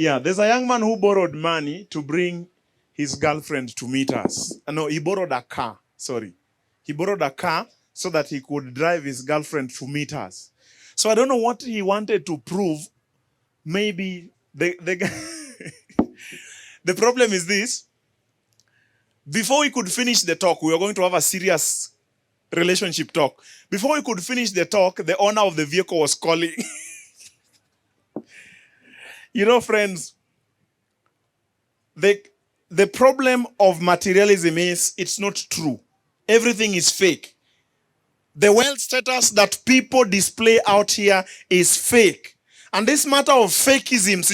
Yeah, there's a young man who borrowed money to bring his girlfriend to meet us. No, he borrowed a car. Sorry. He borrowed a car so that he could drive his girlfriend to meet us. So I don't know what he wanted to prove. Maybe the the problem is this. Before we could finish the talk, we were going to have a serious relationship talk. Before we could finish the talk, the owner of the vehicle was calling. You know, friends, the problem of materialism is it's not true. Everything is fake. The wealth status that people display out here is fake. And this matter of fakeism,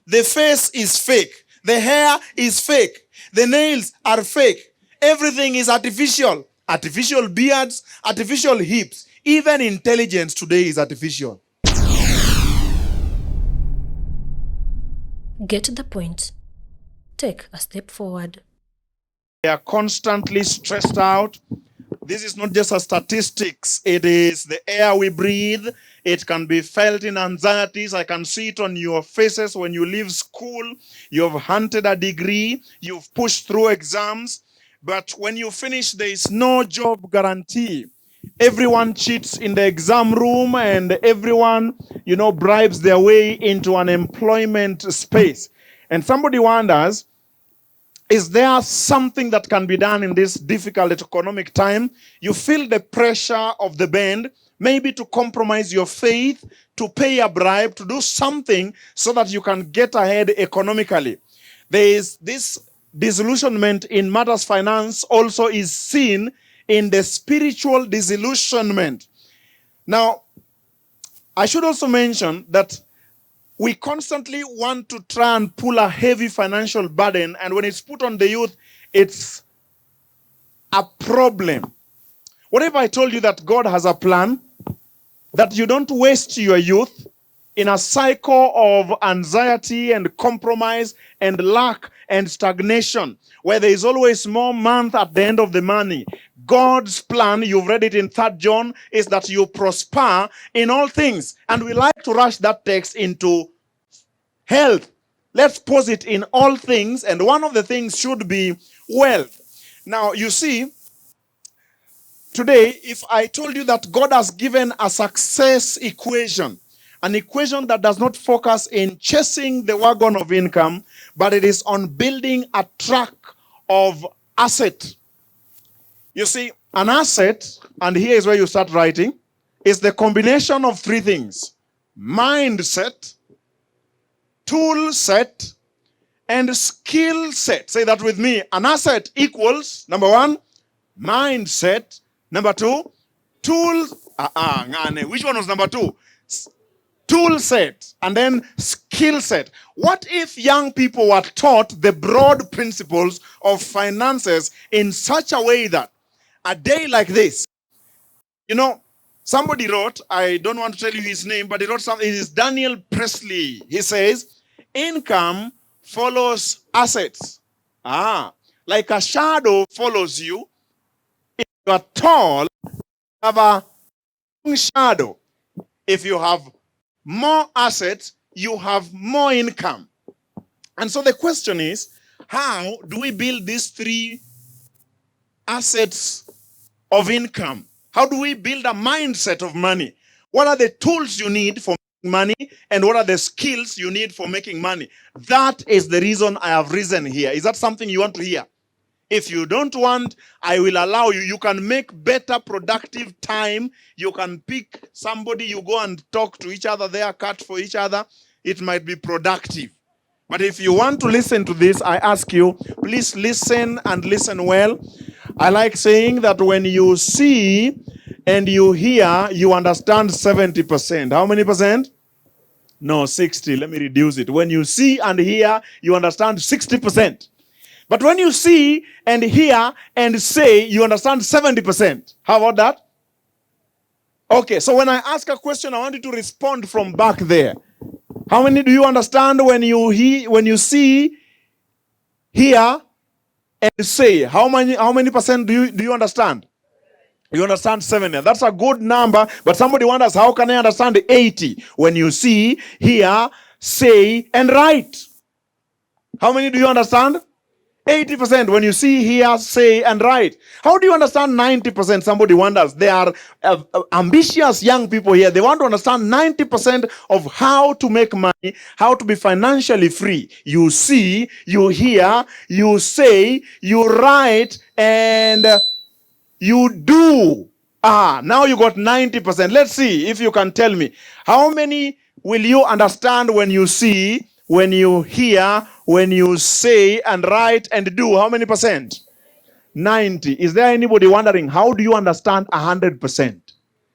the face is fake. The hair is fake. The nails are fake. Everything is artificial. Artificial beards, artificial hips. Even intelligence today is artificial. Get the point. Take a step forward. They are constantly stressed out. This is not just a statistics. It is the air we breathe. It can be felt in anxieties. I can see it on your faces when you leave school. You've hunted a degree. You've pushed through exams. But when you finish, there is no job guarantee. Everyone cheats in the exam room and everyone, bribes their way into an employment space. And somebody wonders, is there something that can be done in this difficult economic time? You feel the pressure of the band, maybe to compromise your faith, to pay a bribe, to do something so that you can get ahead economically. There is this disillusionment in matters finance also is seen in the spiritual disillusionment. Now, I should also mention that we constantly want to try and pull a heavy financial burden, and when it's put on the youth, it's a problem. What if I told you that God has a plan, that you don't waste your youth in a cycle of anxiety and compromise and lack and stagnation, where there is always more month at the end of the money? God's plan, you've read it in 3 John, is that you prosper in all things. And we like to rush that text into health. Let's pose it in all things, and one of the things should be wealth. Now, you see, today, if I told you that God has given a success equation, an equation that does not focus in chasing the wagon of income, but it is on building a track of asset. You see, an asset, and here is where you start writing, is the combination of 3 things: mindset, tool set, and skill set. Say that with me. An asset equals, number 1, mindset. Number 2, tools. Which one was number 2? Tool set, and then skill set. What if young people were taught the broad principles of finances in such a way that a day like this, somebody wrote, I don't want to tell you his name, but he wrote something. It is Daniel Presley. He says, income follows assets. Like a shadow follows you. If you are tall, you have a long shadow. If you have more assets, you have more income. And so the question is, how do we build these 3 assets of income? How do we build a mindset of money? What are the tools you need for making money, and what are the skills you need for making money? That is the reason I have risen here. Is that something you want to hear? If you don't want, I will allow you. You can make better productive time. You can pick somebody, you go and talk to each other there, cut for each other. It might be productive. But if you want to listen to this, I ask you, please listen and listen well. I like saying that when you see and you hear, you understand 70%. How many percent? No, 60. Let me reduce it. When you see and hear, you understand 60%. But when you see and hear and say, you understand 70%. How about that? Okay, so when I ask a question, I want you to respond from back there. How many do you understand when you see, hear, and say? How many percent do you understand? You understand 70. That's a good number, but somebody wonders, how can I understand 80? When you see, hear, say, and write. How many do you understand? 80% when you see, hear, say, and write. How do you understand 90%? Somebody wonders. There are ambitious young people here. They want to understand 90% of how to make money, how to be financially free. You see, you hear, you say, you write, and you do. Now you got 90%. Let's see if you can tell me. How many will you understand when you see, when you hear, when you say, and write, and do? How many percent? 90. Is there anybody wondering, how do you understand 100%?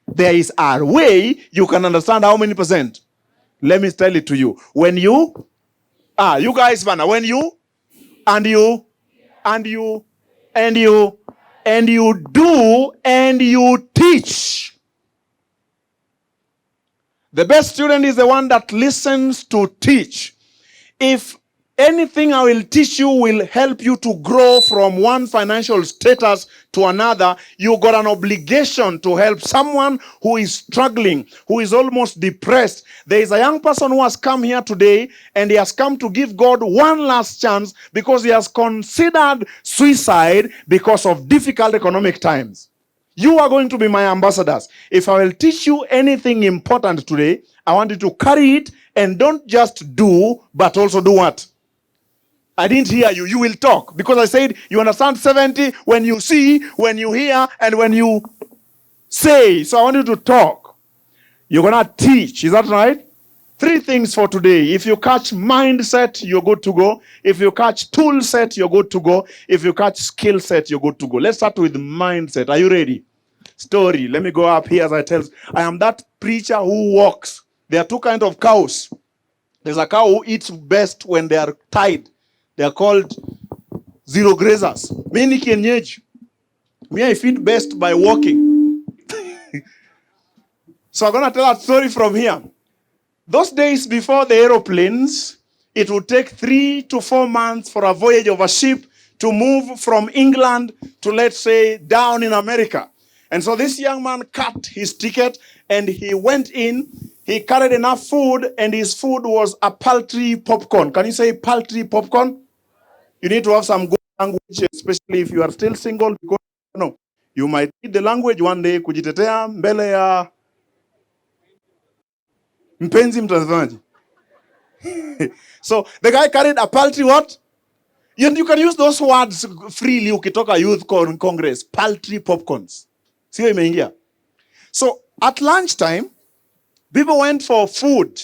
There is a way you can understand how many percent. Let me tell it to you. When you, you guys, when you, and you, and you, and you, and you do, and you teach. The best student is the one that listens to teach. If anything I will teach you will help you to grow from one financial status to another, you got an obligation to help someone who is struggling, who is almost depressed. There is a young person who has come here today, and he has come to give God one last chance because he has considered suicide because of difficult economic times. You are going to be my ambassadors. If I will teach you anything important today, I want you to carry it, and don't just do, but also do what? I didn't hear you. You will talk. Because I said you understand 70 when you see, when you hear, and when you say. So I want you to talk. You're going to teach. Is that right? 3 things for today. If you catch mindset, you're good to go. If you catch tool set, you're good to go. If you catch skill set, you're good to go. Let's start with mindset. Are you ready? Story. Let me go up here as I tell. I am that preacher who walks. There are 2 kinds of cows. There's a cow who eats best when they are tied. They are called zero grazers. Me kienyeji. Me, I feed best by walking. So I'm going to tell a story from here. Those days before the aeroplanes, it would take 3 to 4 months for a voyage of a ship to move from England to, let's say, down in America. And so this young man cut his ticket, and he went in. He carried enough food, and his food was a paltry popcorn. Can you say paltry popcorn? You need to have some good language, especially if you are still single, because you might need the language one day. Kujitetea mbele ya mpenzi mtazamaji. So the guy carried a paltry what? You can use those words freely ukitoka youth congress. Paltry popcorns. Sio imeingia. So at lunchtime, people went for food.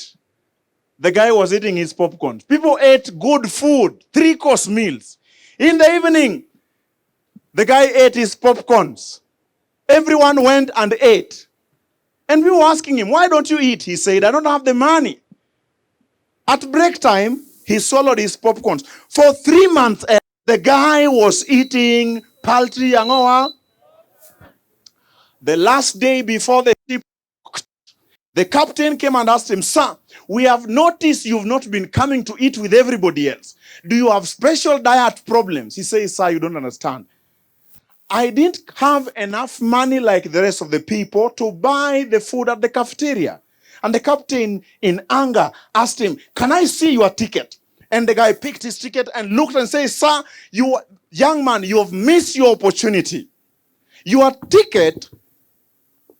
The guy was eating his popcorn. People ate good food, 3-course meals. In the evening, the guy ate his popcorns. Everyone went and ate. And we were asking him, why don't you eat? He said, I don't have the money. At break time, he swallowed his popcorns. For 3 months, the guy was eating paltry angoa. The last day before the ship, the captain came and asked him, sir, we have noticed you've not been coming to eat with everybody else. Do you have special diet problems? He says, sir, you don't understand. I didn't have enough money like the rest of the people to buy the food at the cafeteria. And the captain, in anger, asked him, can I see your ticket? And the guy picked his ticket and looked and said, sir, you young man, you have missed your opportunity. Your ticket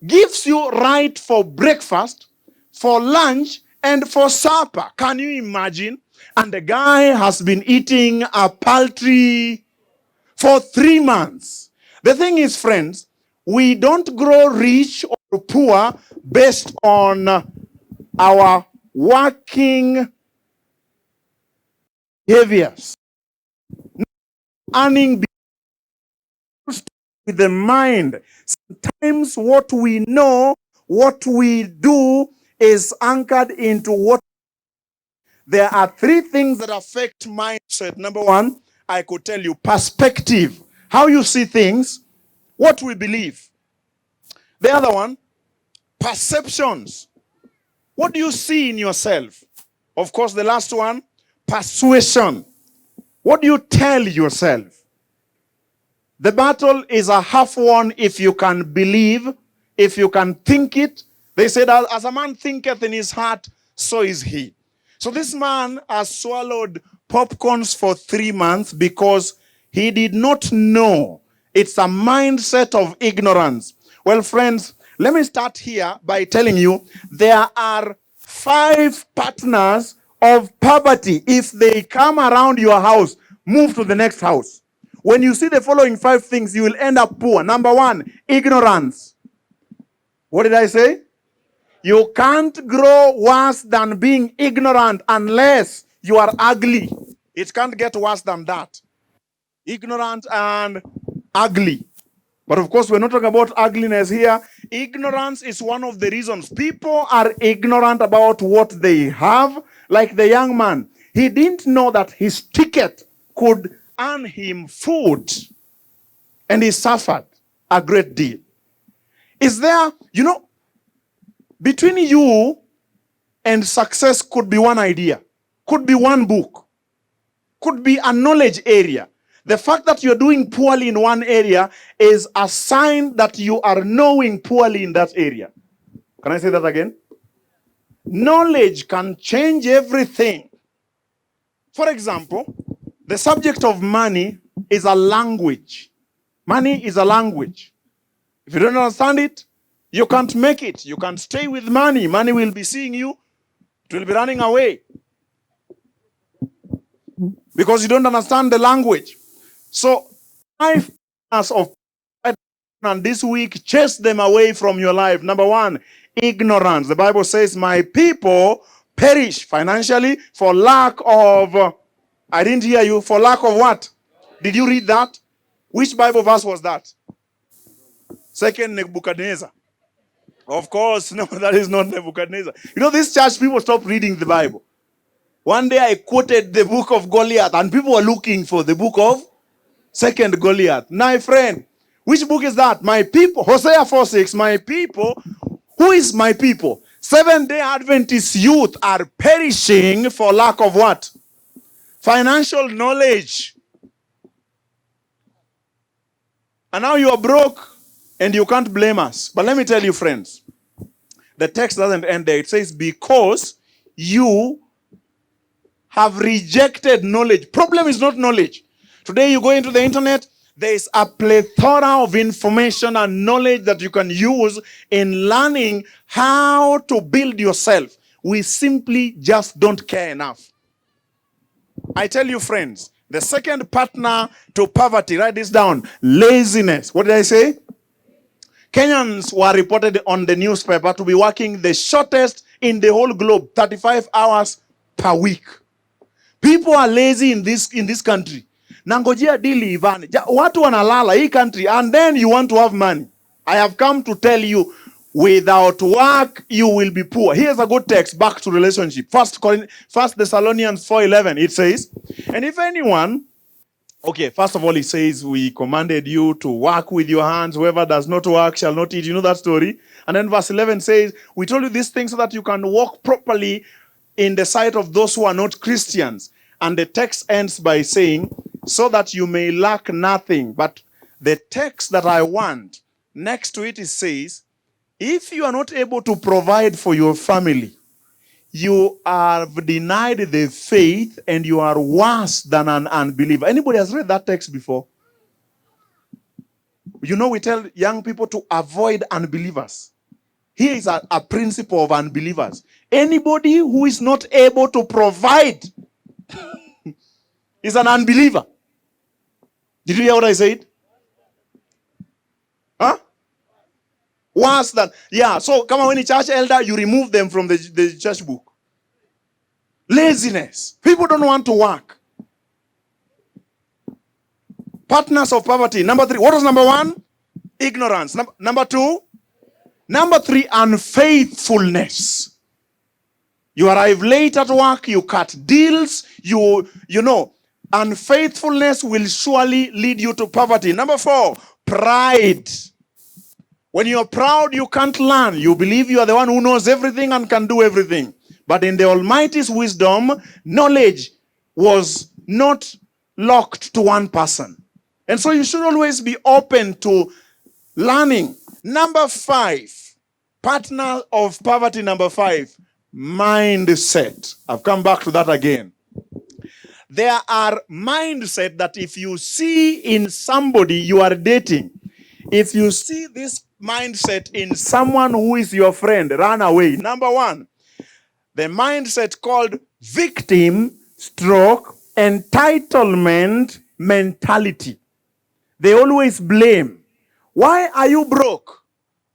gives you right for breakfast, for lunch, and for supper. Can you imagine? And the guy has been eating a paltry for 3 months. The thing is, friends, we don't grow rich or poor based on our working behaviors. Earning with the mind. Sometimes what we know, what we do is anchored into what. There are 3 things that affect mindset. Number 1, I could tell you, perspective. How you see things, what we believe. The other one, perceptions. What do you see in yourself? Of course, the last one, persuasion. What do you tell yourself? The battle is a half won if you can believe, if you can think it. They said, as a man thinketh in his heart, so is he. So this man has swallowed popcorns for 3 months because he did not know. It's a mindset of ignorance. Well, friends, let me start here by telling you there are 5 partners of poverty. If they come around your house, move to the next house. When you see the following 5 things, you will end up poor. Number 1, ignorance. What did I say? You can't grow worse than being ignorant unless you are ugly. It can't get worse than that. Ignorant and ugly. But of course, we're not talking about ugliness here. Ignorance is one of the reasons people are ignorant about what they have. Like the young man, he didn't know that his ticket could earn him food, and he suffered a great deal. Is there, between you and success could be one idea, could be one book, could be a knowledge area. The fact that you're doing poorly in one area is a sign that you are knowing poorly in that area. Can I say that again? Knowledge can change everything. For example, the subject of money is a language. Money is a language. If you don't understand it, you can't make it. You can't stay with money. Money will be seeing you. It will be running away. Because you don't understand the language. So, 5 partners of and this week, chase them away from your life. Number 1, ignorance. The Bible says, my people perish financially for lack of, I didn't hear you, for lack of what? Did you read that? Which Bible verse was that? 2nd Nebuchadnezzar. Of course, no, that is not Nebuchadnezzar. This church, people stop reading the Bible. One day I quoted the book of Goliath, and people were looking for the book of 2nd Goliath. My friend, which book is that? My people, Hosea 4:6, my people. Who is my people? Seventh-day Adventist youth are perishing for lack of what? Financial knowledge. And now you are broke and you can't blame us. But let me tell you, friends, the text doesn't end there. It says, because you have rejected knowledge. Problem is not knowledge. Today you go into the internet, there is a plethora of information and knowledge that you can use in learning how to build yourself. We simply just don't care enough. I tell you, friends, the second partner to poverty, write this down, laziness. What did I say? Kenyans were reported on the newspaper to be working the shortest in the whole globe, 35 hours per week. People are lazy in this country. Nangojea dili ivane. Watu wanalala hii country, and then you want to have money. I have come to tell you, without work, you will be poor. Here's a good text, back to relationship. First Thessalonians 4:11, it says, and if anyone, okay, first of all, it says, we commanded you to work with your hands. Whoever does not work shall not eat. You know that story? And then verse 11 says, we told you these things so that you can walk properly in the sight of those who are not Christians. And the text ends by saying, so that you may lack nothing. But the text that I want, next to it, it says, if you are not able to provide for your family, you are denied the faith and you are worse than an unbeliever. Anybody has read that text before? We tell young people to avoid unbelievers. Here is a principle of unbelievers. Anybody who is not able to provide is an unbeliever. Did you hear what I said? Huh? Worse than, yeah. So come on, when a church elder, you remove them from the church book. Laziness. People don't want to work. Partners of poverty. Number 3. What was number 1? Ignorance. Number 2. Number 3, unfaithfulness. You arrive late at work, you cut deals, you know, unfaithfulness will surely lead you to poverty. Number 4, pride. When you're proud, you can't learn. You believe you are the one who knows everything and can do everything. But in the Almighty's wisdom, knowledge was not locked to one person. And so you should always be open to learning. Number 5, partner of poverty, number 5, mindset. I've come back to that again. There are mindset that if you see in somebody you are dating, if you see this mindset in someone who is your friend, run away. Number one, the mindset called victim stroke entitlement mentality. They always blame. Why are you broke?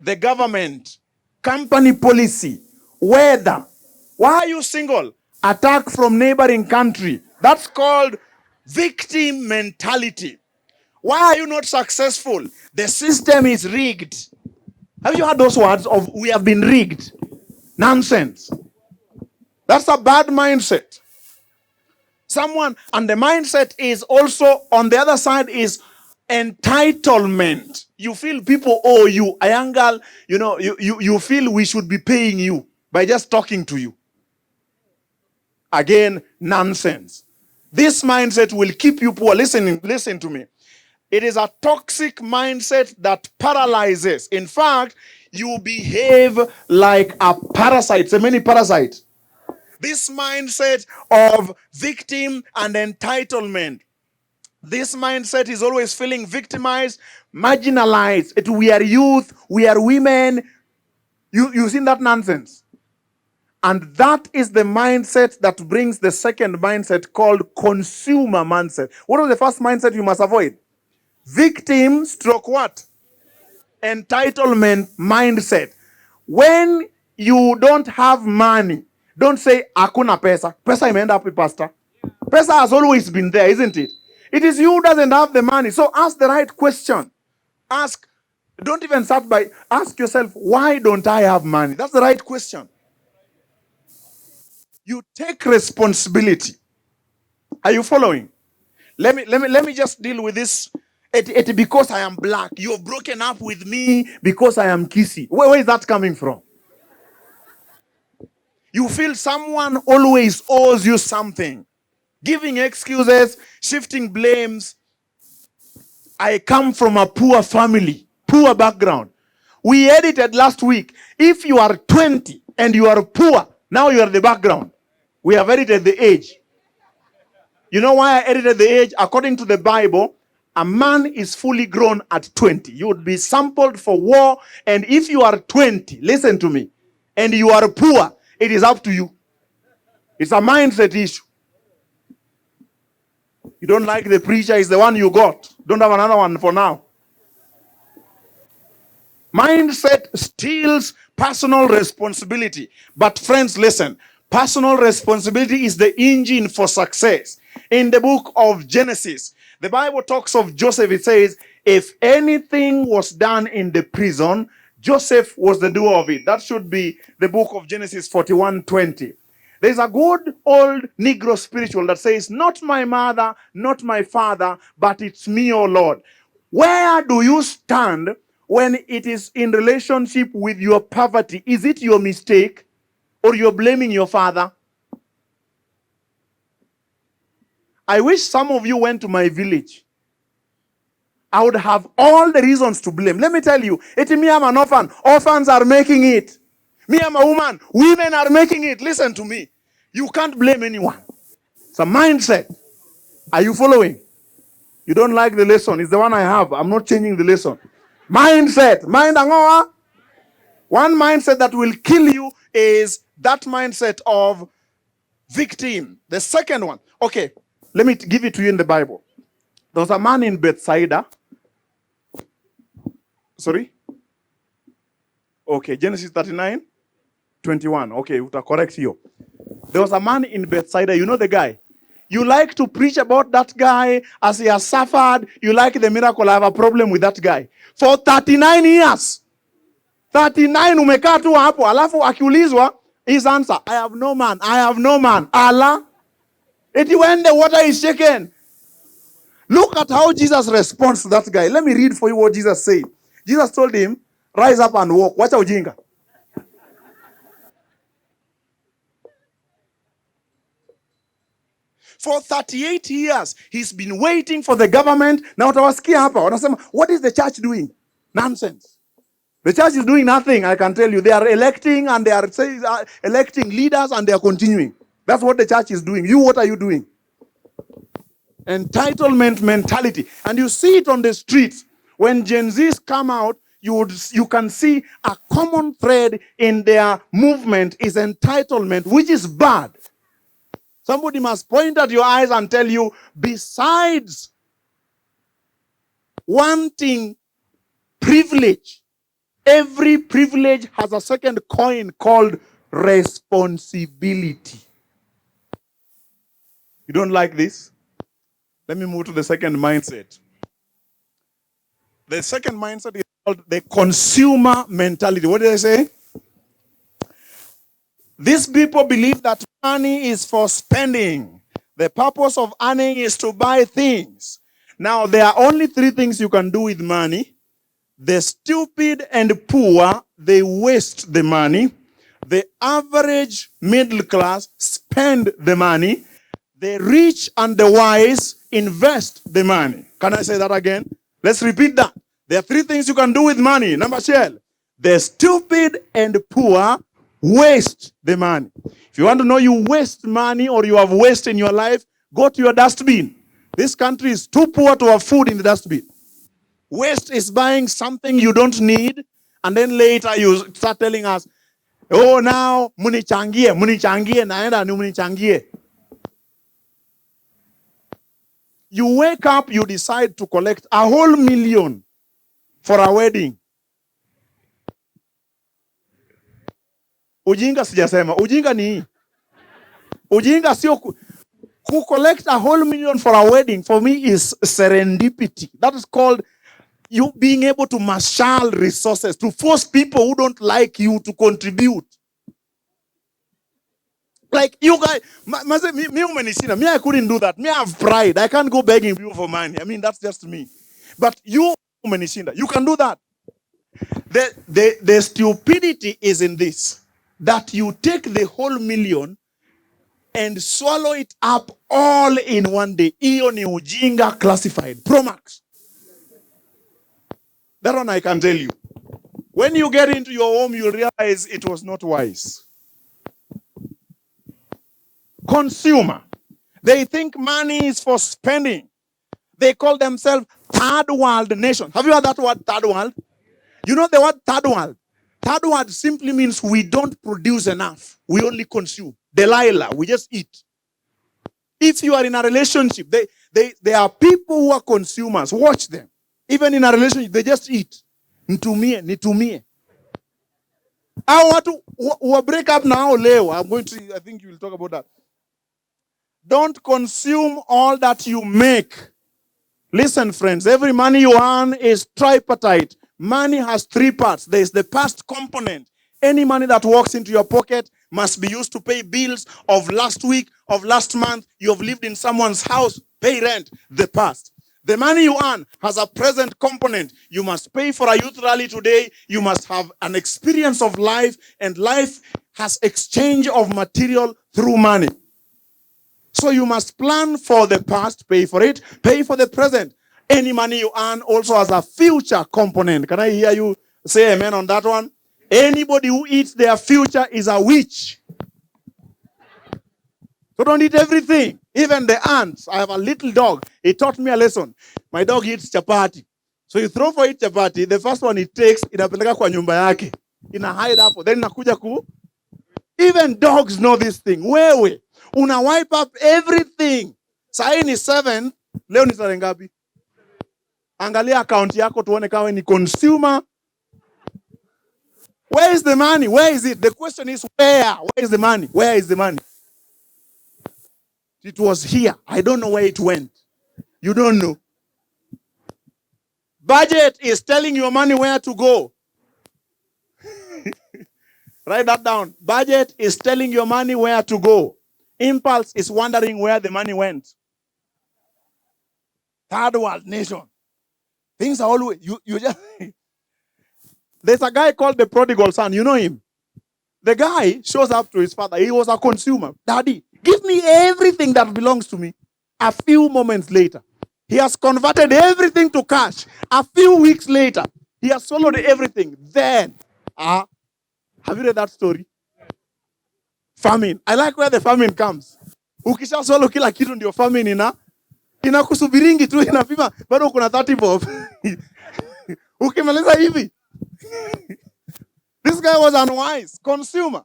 The government, company policy, weather. Why are you single? Attack from neighboring country. That's called victim mentality. Why are you not successful? The system is rigged. Have you heard those words of we have been rigged? Nonsense. That's a bad mindset. And the mindset is also on the other side is entitlement. You feel people owe you. A young girl, you feel we should be paying you by just talking to you. Again, nonsense. This mindset will keep you poor. Listen to me. It is a toxic mindset that paralyzes. In fact, you behave like a parasite. A mini parasite. This mindset of victim and entitlement. This mindset is always feeling victimized, marginalized. We are youth, we are women. You've seen that nonsense? And that is the mindset that brings the second mindset called consumer mindset. What is the first mindset you must avoid? Victim stroke what? Entitlement mindset. When you don't have money, don't say, hakuna pesa. Pesa imeenda wapi, pastor? Pesa has always been there, isn't it? It is you who doesn't have the money. So ask the right question. Don't even start by, ask yourself, why don't I have money? That's the right question. You take responsibility. Are you following? Let me just deal with this. Because I am black. You've broken up with me because I am kissy. Where is that coming from? You feel someone always owes you something. Giving excuses, shifting blames. I come from a poor family, poor background. We edited last week. If you are 20 and you are poor, now you are the background. We have edited the age. You know why I edited the age? According to the Bible, a man is fully grown at 20. You would be sampled for war. And if you are 20, listen to me, and you are poor, it is up to you. It's a mindset issue. You don't like the preacher, is the one you got. Don't have another one for now. Mindset steals personal responsibility. But friends, listen. Personal responsibility is the engine for success. In the book of Genesis, the Bible talks of Joseph. It says, if anything was done in the prison, Joseph was the doer of it. That should be the book of Genesis 41:20. There's a good old Negro spiritual that says, not my mother, not my father, but it's me, O Lord. Where do you stand when it is in relationship with your poverty? Is it your mistake? Or you're blaming your father? I wish some of you went to my village. I would have all the reasons to blame. Let me tell you, me, I'm an orphan. Orphans are making it. Me, I'm a woman. Women are making it. Listen to me. You can't blame anyone. It's a mindset. Are you following? You don't like the lesson. It's the one I have. I'm not changing the lesson. Mindset. One mindset that will kill you is that mindset of victim. The second one. Okay, let me give it to you in the Bible. There was a man in Bethsaida. Sorry? Okay, Genesis 39:21. Okay, we'll correct you. There was a man in Bethsaida. You know the guy. You like to preach about that guy as he has suffered. You like the miracle. I have a problem with that guy. For 39 years. 39 umekaa tu hapo. Alafu akiulizwa, his answer, I have no man. I have no man. Allah. When the water is shaken. Look at how Jesus responds to that guy. Let me read for you what Jesus said. Jesus told him, rise up and walk. Wacha ujinga. For 38 years, he's been waiting for the government. Now, utawasikia hapa, wanasema, what is the church doing? Nonsense. The church is doing nothing, I can tell you. They are electing and they are electing leaders and they are continuing. That's what the church is doing. You, what are you doing? Entitlement mentality. And you see it on the streets. When Gen Zs come out, you can see a common thread in their movement is entitlement, which is bad. Somebody must point at your eyes and tell you, besides wanting privilege, every privilege has a second coin called responsibility. You don't like this? Let me move to the second mindset. The second mindset is called the consumer mentality. What did I say? These people believe that money is for spending. The purpose of earning is to buy things. Now, there are only three things you can do with money. The stupid and poor, they waste the money. The average middle class spend the money. The rich and the wise invest the money. Can I say that again? Let's repeat that. There are three things you can do with money. Number one, the stupid and poor waste the money. If you want to know you waste money or you have waste in your life, go to your dustbin. This country is too poor to have food in the dustbin. Waste is buying something you don't need, and then later you start telling us, oh, now, munichangie, naenda ni munichangie. You wake up, you decide to collect a whole million for a wedding. Ujinga sijasema. Ujinga ni. Ujinga sio who collect a whole million for a wedding, for me, is serendipity. That is called you being able to marshal resources, to force people who don't like you to contribute. Like you guys, me, I couldn't do that. Me, I have pride. I can't go begging people for money. I mean, that's just me. But you can do that. The stupidity is in this, that you take the whole million and swallow it up all in one day. Iyo ni ujinga classified. Pro Max. That one I can tell you. When you get into your home, you realize it was not wise. Consumer. They think money is for spending. They call themselves third world nation. Have you heard that word, third world? You know the word third world? Third world simply means we don't produce enough. We only consume. Delilah, we just eat. If you are in a relationship, there are people who are consumers. Watch them. Even in a relationship, they just eat. Nitumie. I want to break up now, Leo. I think you will talk about that. Don't consume all that you make. Listen, friends, every money you earn is tripartite. Money has three parts. There is the past component. Any money that walks into your pocket must be used to pay bills of last week, of last month. You have lived in someone's house, pay rent, the past. The money you earn has a present component. You must pay for a youth rally today. You must have an experience of life, and life has exchange of material through money. So you must plan for the past, pay for it, pay for the present. Any money you earn also has a future component. Can I hear you say amen on that one? Anybody who eats their future is a witch. So don't eat everything. Even the ants. I have a little dog. He taught me a lesson. My dog eats chapati. So you throw for it chapati, the first one it takes, inapeleka kwa nyumba yake. Ina hide hapo. Then inakuja ku. Even dogs know this thing. Wewe. Una wipe up everything. Sahi ni 7. Leo ni tarehe ngapi? Angalia account yako tuone kama ni consumer. Where is the money? Where is it? The question is where? Where is the money? Where is the money? It was here. I don't know where it went. You don't know. Budget is telling your money where to go. Write that down. Budget is telling your money where to go. Impulse is wondering where the money went. Third world nation. Things are always, you just, there's a guy called the prodigal son. You know him? The guy shows up to his father. He was a consumer. Daddy, give me everything that belongs to me. A few moments later, he has converted everything to cash. A few weeks later, He has swallowed everything. Then, have you read that story? Famine. I like where the famine comes. Ukisha swallow kila kitu ndio famine inakusubiringi tu inapima bado kuna 30 bob. Ukimaliza hivi. This guy was unwise. Consumer.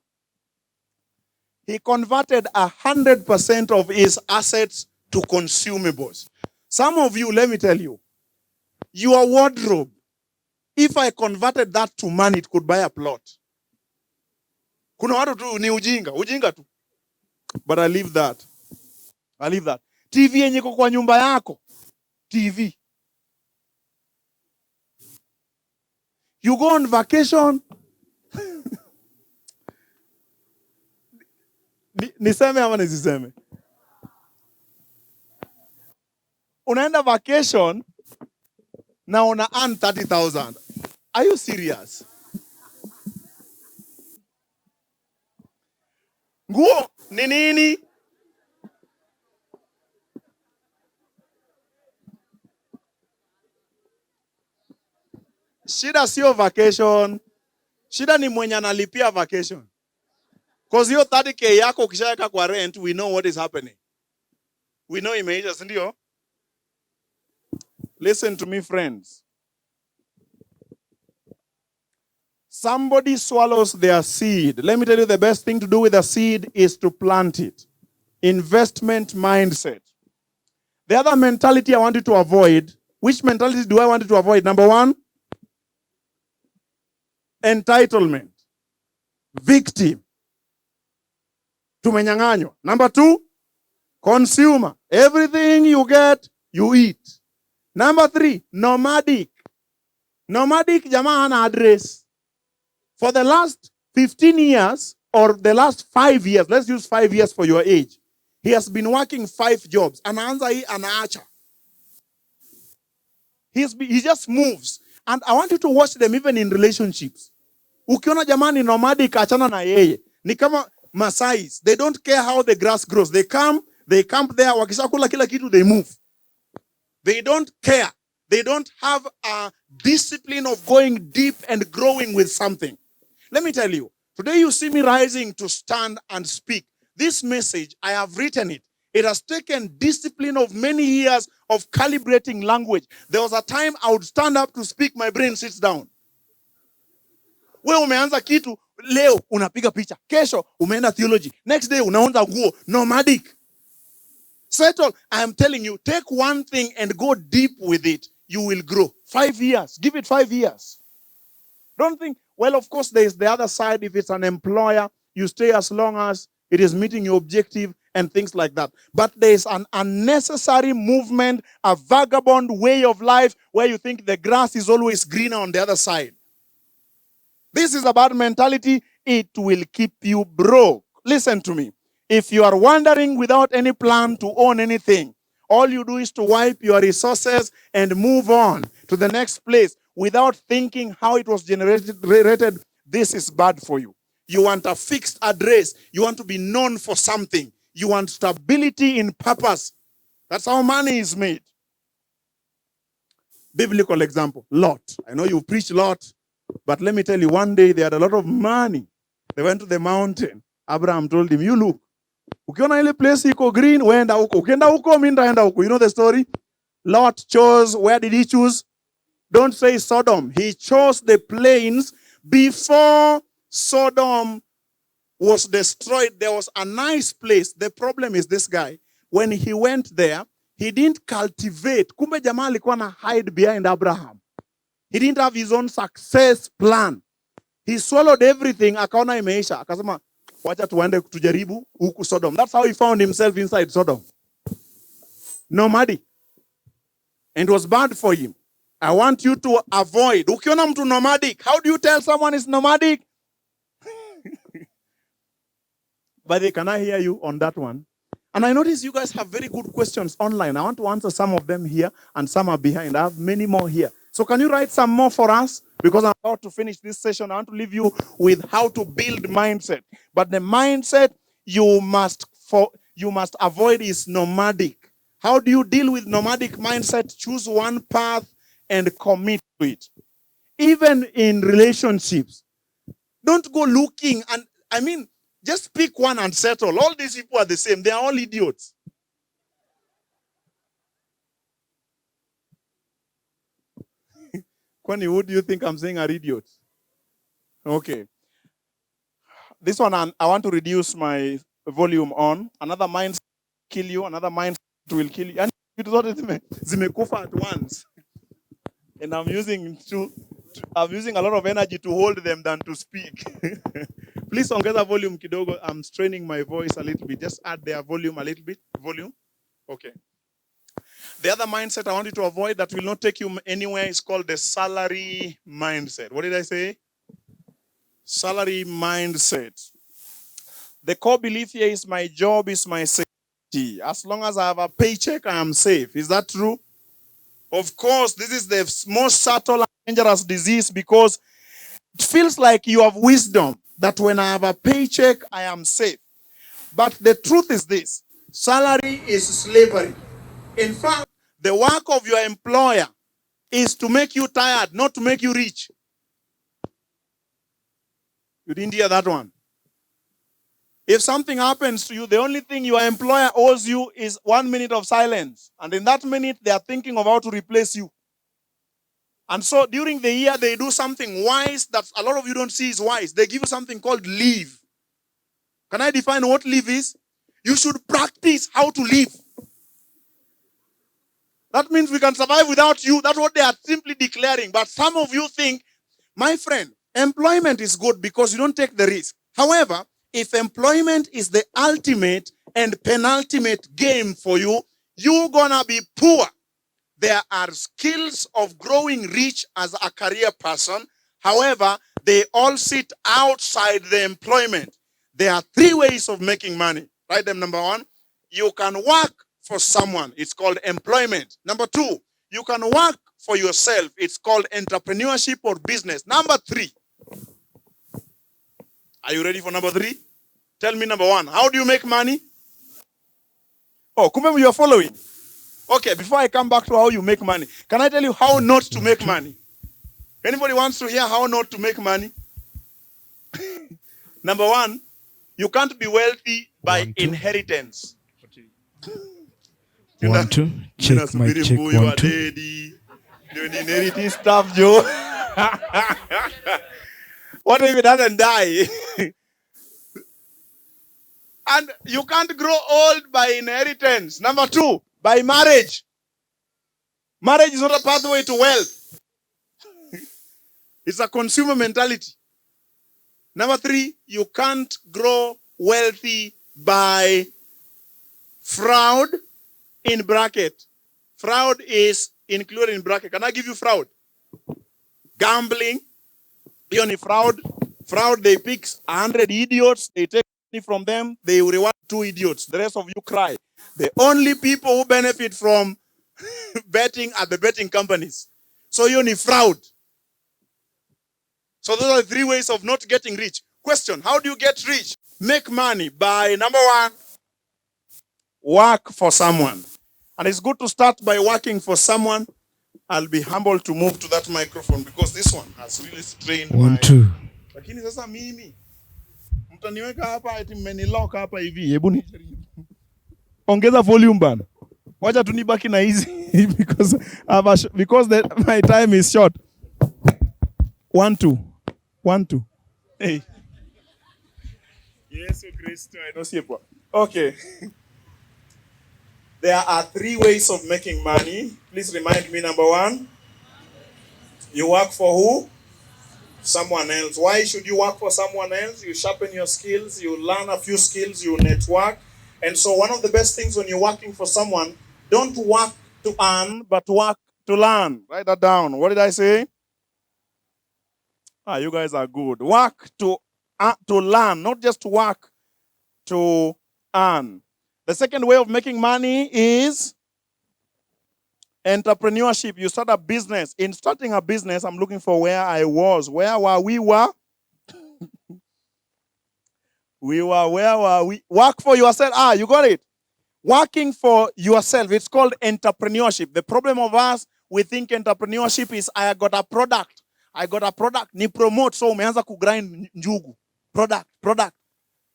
He converted 100% of his assets to consumables. Some of you, let me tell you, your wardrobe, if I converted that to money, it could buy a plot. Kuna watu tu ni ujinga tu. But I leave that. TV yenye iko kwa nyumba yako. TV. You go on vacation. Niseme ama nisiseme? Unaenda vacation na una earn 30,000. Are you serious? Nguo ni nini? Shida sio vacation. Shida ni mwenye analipia vacation. Because hiyo 30K yako ukishaweka kwa rent, we know what is happening. We know imeisha, si ndio? Listen to me, friends. Somebody swallows their seed. Let me tell you, the best thing to do with a seed is to plant it. Investment mindset. The other mentality I want you to avoid, which mentality do I want you to avoid? Number one, entitlement. Victim. Tumenyang'anywa. Number two, consumer. Everything you get, you eat. Number three, nomadic. Nomadic jamaa hana address. For the last 15 years or the last 5 years, let's use 5 years for your age. He has been working 5 jobs. Anaanza hii anaacha. He just moves. And I want you to watch them even in relationships. Ukiona jamani nomadic achana na yeye. Ni kama Masais. They don't care how the grass grows. They camp there. Wakishakula kila kitu, they move. They don't care. They don't have a discipline of going deep and growing with something. Let me tell you, today you see me rising to stand and speak. This message, I have written it. It has taken discipline of many years of calibrating language. There was a time I would stand up to speak, my brain sits down. We umeanza kitu, leo unapiga picha. Kesho umeenda theology. Next day unaanza nguo, nomadic. Settle. I am telling you, take one thing and go deep with it. You will grow. 5 years. Give it 5 years. Don't think, well, of course, there is the other side. If it's an employer, you stay as long as it is meeting your objective and things like that. But there is an unnecessary movement, a vagabond way of life where you think the grass is always greener on the other side. This is a bad mentality. It will keep you broke. Listen to me. If you are wandering without any plan to own anything, all you do is to wipe your resources and move on to the next place without thinking how it was generated. This is bad for you. You want a fixed address. You want to be known for something. You want stability in purpose. That's how money is made. Biblical example, Lot. I know you preach Lot, but let me tell you, one day they had a lot of money. They went to the mountain. Abraham told him, you look, ukiona ile place iko green, wenda huko. Ukienda huko, mimi ndaenda huko. You know the story? Lot chose, where did he choose? Don't say Sodom. He chose the plains before Sodom was destroyed. There was a nice place. The problem is this guy, when he went there, he didn't cultivate. Kumbe jamaa alikuwa na hide behind Abraham. He didn't have his own success plan. He swallowed everything, akaona imeisha. Akasema, wacha tuende tujaribu huku Sodom. That's how he found himself inside Sodom. Nomadic. And it was bad for him. I want you to avoid. Ukiona mtu nomadic, how do you tell someone is nomadic? But can I hear you on that one? And I notice you guys have very good questions online. I want to answer some of them here and some are behind. I have many more here. So can you write some more for us? Because I'm about to finish this session. I want to leave you with how to build mindset. But the mindset you must avoid is nomadic. How do you deal with nomadic mindset? Choose one path and commit to it. Even in relationships, don't go looking. And I mean, just pick one and settle. All these people are the same. They are all idiots. Kwani, who do you think I'm saying are idiots? Okay. This one, I want to reduce my volume on. Another mind kill you. Another mind will kill you. And it is not zimekufa at once. And I'm using a lot of energy to hold them than to speak. Please ongeza volume kidogo. I'm straining my voice a little bit. Just add their volume a little bit. Volume. Okay. The other mindset I want you to avoid that will not take you anywhere is called the salary mindset. What did I say? Salary mindset. The core belief here is my job is my safety. As long as I have a paycheck, I am safe. Is that true? Of course, this is the most subtle and dangerous disease because it feels like you have wisdom that when I have a paycheck, I am safe. But the truth is this: salary is slavery. In fact, the work of your employer is to make you tired, not to make you rich. You didn't hear that one. If something happens to you, the only thing your employer owes you is 1 minute of silence. And in that minute, they are thinking of how to replace you. And so during the year, they do something wise that a lot of you don't see is wise. They give you something called leave. Can I define what leave is? You should practice how to live. That means we can survive without you. That's what they are simply declaring. But some of you think, my friend, employment is good because you don't take the risk. However, if employment is the ultimate and penultimate game for you, you're gonna be poor. There are skills of growing rich as a career person. However, they all sit outside the employment. There are 3 ways of making money. Write them. Number 1, you can work for someone. It's called employment. Number 2, you can work for yourself. It's called entrepreneurship or business. Number 3. Are you ready for number 3? Tell me number 1. How do you make money? Oh, kumbe you are following. Okay, before I come back to how you make money, can I tell you how not to make money? Anybody wants to hear how not to make money? Number 1, you can't be wealthy by inheritance. 1, 2, check my check 1, 2. Doing inheriting stuff, Joe. What if it doesn't die? And you can't grow old by inheritance. Number 2, by marriage. Marriage is not a pathway to wealth. It's a consumer mentality. Number 3, you can't grow wealthy by fraud in bracket. Fraud is included in bracket. Can I give you fraud? Gambling. Only fraud. Fraud, they pick 100 idiots. They take money from them. They reward 2 idiots. The rest of you cry. The only people who benefit from betting are the betting companies. So you only fraud. So those are the 3 ways of not getting rich. Question: how do you get rich? Make money by, number 1, work for someone. And it's good to start by working for someone. I'll be humble to move to that microphone because this one has really strained 1, 2. Lakini sasa mimi mtaniweka hapa eti mmenilock hapa hivi. Hebu nijaribu. Ongeza volume bana. Wacha tunibaki na hizi because my time is short. 1, 2. 1, 2. Hey. Yes, Kristo, I know sipo. Okay. There are 3 ways of making money. Please remind me. Number 1, you work for who? Someone else. Why should you work for someone else? You sharpen your skills, you learn a few skills, you network. And so one of the best things when you're working for someone, don't work to earn, but work to learn. Write that down. What did I say? You guys are good. Work to learn, not just to work to earn. The second way of making money is entrepreneurship. You start a business. In starting a business, I'm looking for where I was. Where were we? Where were we? Work for yourself. You got it. Working for yourself. It's called entrepreneurship. The problem of us, we think entrepreneurship is I got a product. I got a product, ni promote, so umeanza kugrind njugu. Product.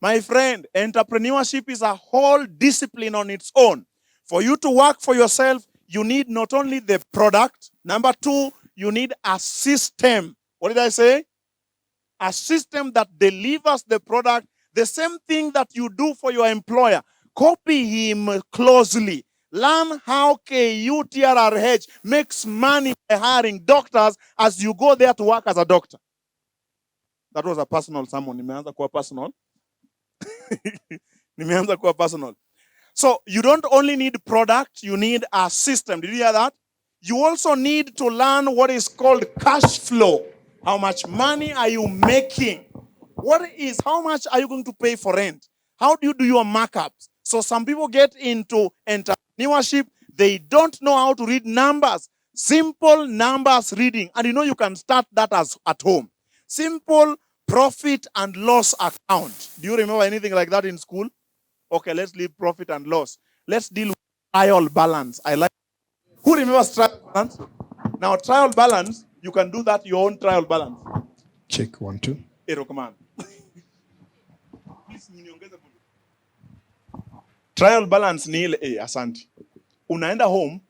My friend, entrepreneurship is a whole discipline on its own. For you to work for yourself, you need not only the product. Number two, you need a system. What did I say? A system that delivers the product. The same thing that you do for your employer. Copy him closely. Learn how KUTRRH makes money by hiring doctors as you go there to work as a doctor. That was a personal sermon. Nimeanza kuwa personal. Nimeanza kuwa personal. So you don't only need product, you need a system. Did you hear that? You also need to learn what is called cash flow. How much money are you making? How much are you going to pay for rent? How do you do your markups? So some people get into entrepreneurship, they don't know how to read numbers. Simple numbers reading. And you can start that at home. Simple profit and loss account. Do you remember anything like that in school? Okay, let's leave profit and loss. Let's deal with trial balance. Who remembers trial balance? Now, trial balance, you can do that your own trial balance. Check 1 2. Come on. Trial balance ni ile asante. Unaenda home,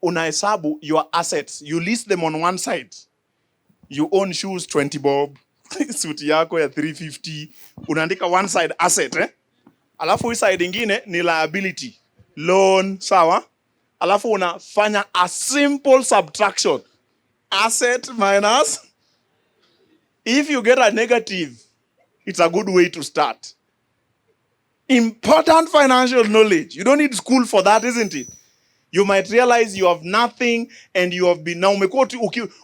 unahesabu your assets. You list them on one side. You own shoes 20 bob, suti yako ya 350. Unaandika one side asset, Alafu hii side ingine ni liability. Loan, sawa? Alafu unafanya a simple subtraction. Asset minus. If you get a negative, it's a good way to start. Important financial knowledge. You don't need school for that, isn't it? You might realize you have nothing and you have been, na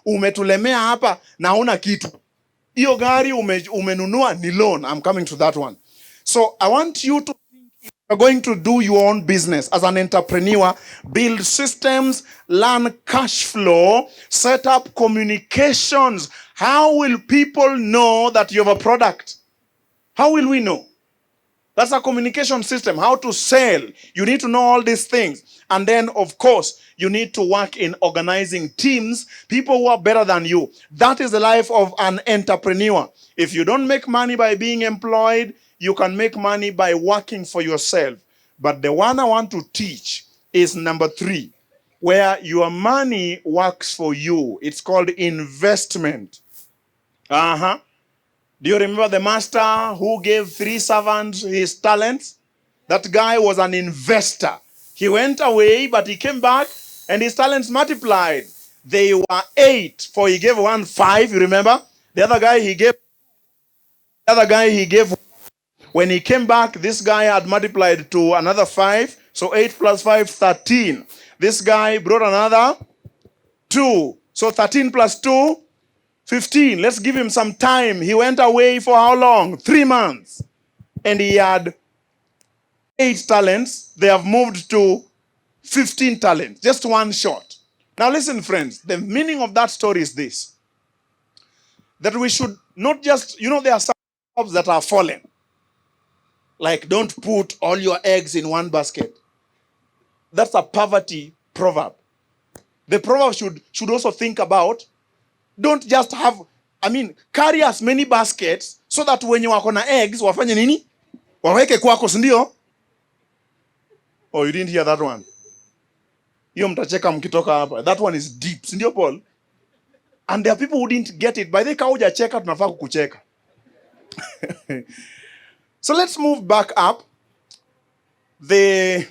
umetulemea hapa na huna kitu. Iyo gari umenunua ni loan. I'm coming to that one. So I want you to think, if you're going to do your own business as an entrepreneur, build systems, learn cash flow, set up communications. How will people know that you have a product? How will we know? That's a communication system. How to sell. You need to know all these things. And then, of course, you need to work in organizing teams, people who are better than you. That is the life of an entrepreneur. If you don't make money by being employed, you can make money by working for yourself. But the one I want to teach is number 3, where your money works for you. It's called investment. Do you remember the master who gave 3 servants his talents? That guy was an investor. He went away, but he came back and his talents multiplied. They were 8, for he gave one 5, you remember? The other guy he gave. When he came back, this guy had multiplied to another 5. So 8 plus 5, 13. This guy brought another 2. So 13 plus 2, 15. Let's give him some time. He went away for how long? 3 months. And he had 8 talents. They have moved to 15 talents. Just one shot. Now listen, friends. The meaning of that story is this. That we should not just, there are some jobs that are fallen. Like, don't put all your eggs in one basket. That's a poverty proverb. The proverb should also think about, don't just carry as many baskets so that when you wako na eggs, wafanye nini? Waweke kwako, sindio? Oh, you didn't hear that one. Hiyo mtacheka mkitoka hapa. That one is deep, sindio, Paul? And there are people who didn't get it. By the way, hujacheka, tunafaa kukucheka. So let's move back up. The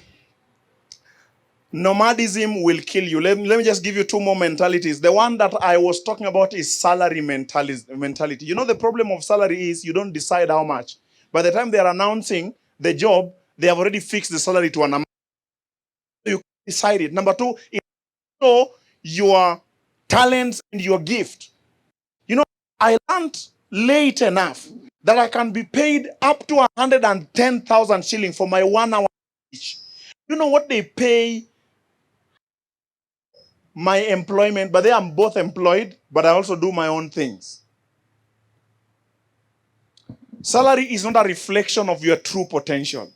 nomadism will kill you. Let me just give you 2 more mentalities. The one that I was talking about is salary mentality. The problem of salary is you don't decide how much. By the time they are announcing the job, they have already fixed the salary to an amount. You decide it. Number 2, know your talents and your gift. I learned late enough that I can be paid up to 110,000 shillings for my 1 hour speech. You know what they pay my employment? But I'm both employed, but I also do my own things. Salary is not a reflection of your true potential.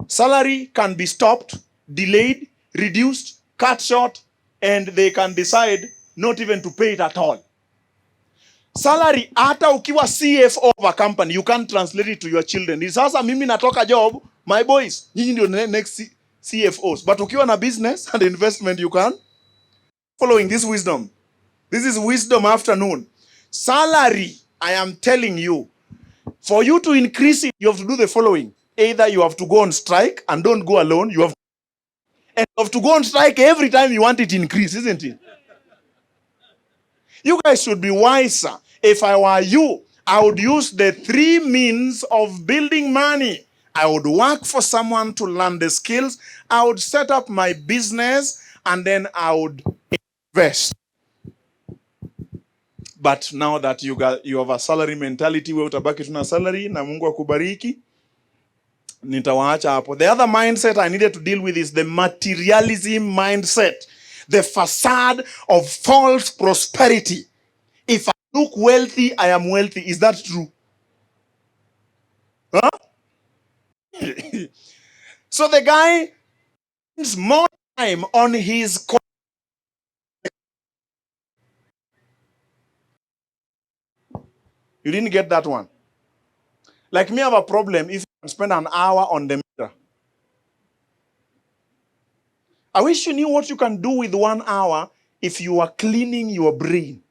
Salary can be stopped, delayed, reduced, cut short, and they can decide not even to pay it at all. Salary, hata ukiwa CFO of a company, you can't translate it to your children. Ni sasa mimi natoka job, my boys, nyinyi ndio next CFOs. But ukiwa na business and investment, you can. Following this wisdom. This is wisdom afternoon. Salary, I am telling you, for you to increase it, you have to do the following. Either you have to go on strike and don't go alone. You have to go on strike every time you want it to increase, isn't it? You guys should be wiser. If I were you, I would use the 3 means of building money. I would work for someone to learn the skills. I would set up my business and then I would invest. But now that you have a salary mentality, we utabaki tuna salary na Mungu akubariki, nitawaacha hapo. The other mindset I needed to deal with is the materialism mindset. The facade of false prosperity. If I look wealthy, I am wealthy. Is that true? Huh? So the guy spends more time on his... You didn't get that one. Like me, I have a problem if I spend an hour on the mirror. I wish you knew what you can do with 1 hour if you are cleaning your brain.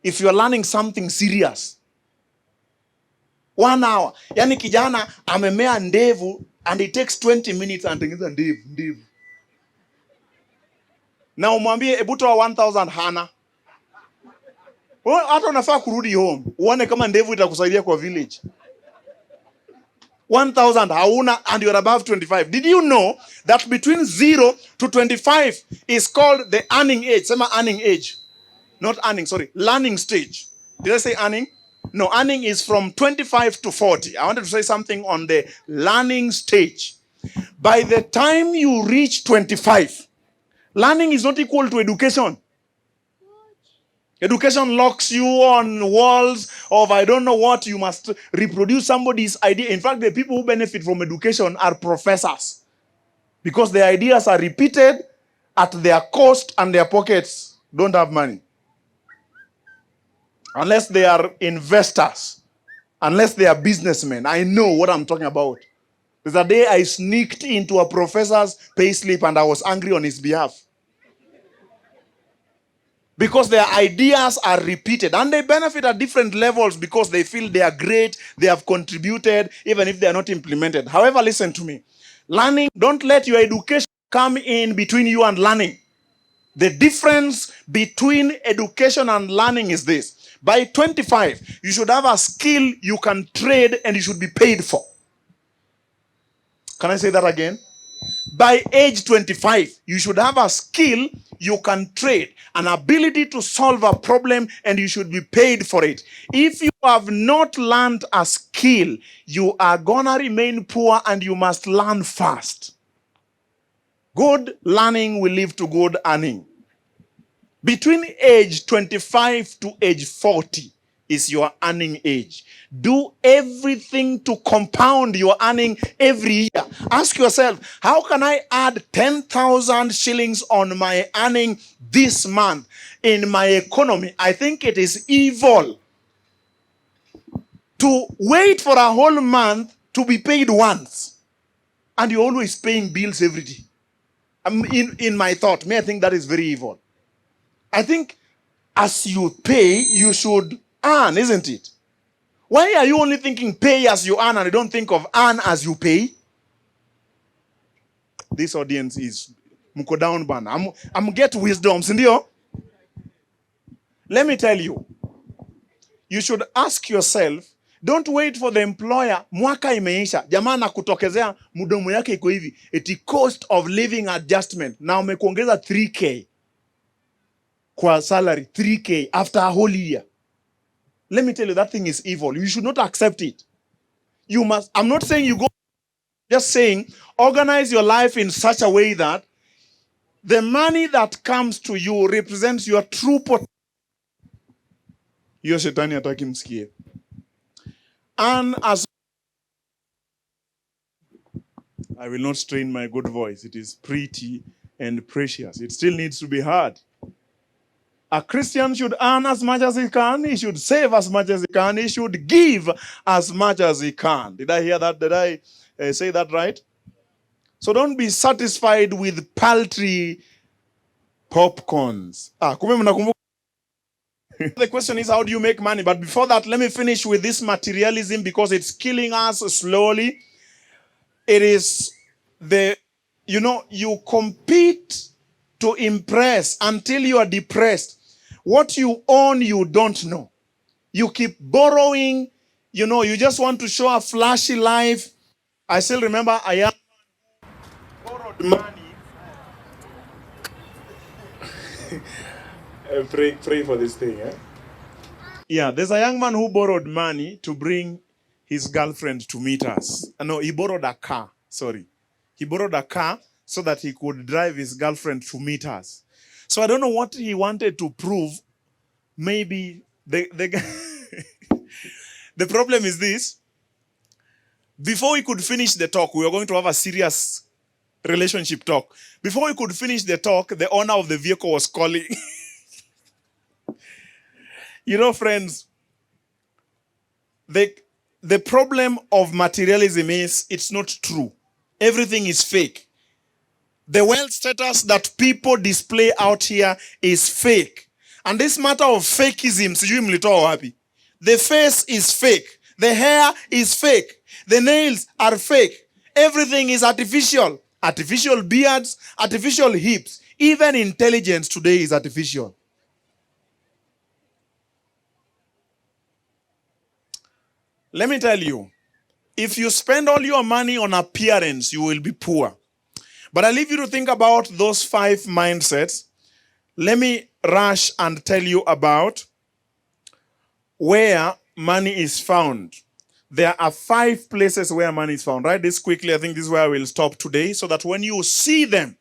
If you are learning something serious. 1 hour. Yani kijana amemea ndevu and it takes 20 minutes and tengeneza ndevu. Na umwambie ebu toa 1000 hana. Hata unafaa kurudi home. Uone kama ndevu itakusaidia kwa village. 1000 hauna and you're above 25. Did you know that between 0 to 25 is called the earning age? Sema earning age. Not earning, sorry. Learning stage. Did I say earning? No, earning is from 25 to 40. I wanted to say something on the learning stage. By the time you reach 25, learning is not equal to education. Education locks you on walls of I don't know what. You must reproduce somebody's idea. In fact, the people who benefit from education are professors. Because their ideas are repeated at their cost and their pockets don't have money. Unless they are investors. Unless they are businessmen. I know what I'm talking about. There's a day I sneaked into a professor's payslip and I was angry on his behalf. Because their ideas are repeated. And they benefit at different levels because they feel they are great, they have contributed, even if they are not implemented. However, listen to me. Learning, don't let your education come in between you and learning. The difference between education and learning is this. By 25, you should have a skill you can trade and you should be paid for. Can I say that again? By age 25, you should have a skill you can trade, an ability to solve a problem, and you should be paid for it. If you have not learned a skill, you are gonna remain poor and you must learn fast. Good learning will lead to good earning. Between age 25 to age 40 is your earning age. Do everything to compound your earning every year. Ask yourself, how can I add 10,000 shillings on my earning this month in my economy? I think it is evil to wait for a whole month to be paid once. And you're always paying bills every day. In my thought, I think that is very evil. I think as you pay, you should earn, isn't it? Why are you only thinking pay as you earn and you don't think of earn as you pay? This audience is muko down ban. I'm get wisdom, sindio? Let me tell you. You should ask yourself, don't wait for the employer. Mwaka imeisha. Jamaa na kutokezea mudomo yake iko hivi. Eti cost of living adjustment. Na umekuongeza 3K. Kwa salary 3K after a whole year. Let me tell you, that thing is evil. You should not accept it. You must, I'm not saying you go, just saying, organize your life in such a way that the money that comes to you represents your true potential. Hiyo shetani hataki msikie. And as I will not strain my good voice. It is pretty and precious. It still needs to be heard. A Christian should earn as much as he can. He should save as much as he can. He should give as much as he can. Did I hear that? Did I say that right? So don't be satisfied with paltry popcorns. The question is, how do you make money? But before that, let me finish with this materialism because it's killing us slowly. It is you compete to impress until you are depressed. What you own, you don't know. You keep borrowing, you just want to show a flashy life. I still remember a young man borrowed money. Pray for this thing, eh? Yeah, there's a young man who borrowed money to bring his girlfriend to meet us. No, he borrowed a car. Sorry. He borrowed a car so that he could drive his girlfriend to meet us. So I don't know what he wanted to prove. Maybe the the problem is this. Before we could finish the talk, we were going to have a serious relationship talk. Before we could finish the talk, the owner of the vehicle was calling. Friends, the problem of materialism is it's not true. Everything is fake. The wealth status that people display out here is fake. And this matter of fakeism, the face is fake. The hair is fake. The nails are fake. Everything is artificial. Artificial beards, artificial hips. Even intelligence today is artificial. Let me tell you, if you spend all your money on appearance, you will be poor. But I leave you to think about those 5 mindsets. Let me rush and tell you about where money is found. There are 5 places where money is found. Write this quickly. I think this is where I will stop today, so that when you see them,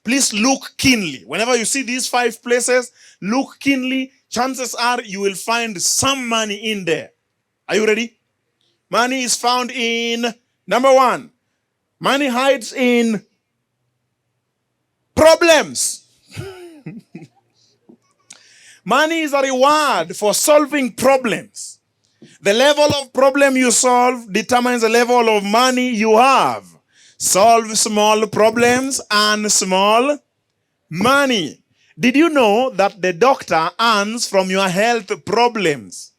please look keenly. Whenever you see these 5 places, look keenly. Chances are you will find some money in there. Are you ready? Money is found in, number 1, money hides in problems. Money is a reward for solving problems. The level of problem you solve determines the level of money you have. Solve small problems and small money. Did you know that the doctor earns from your health problems?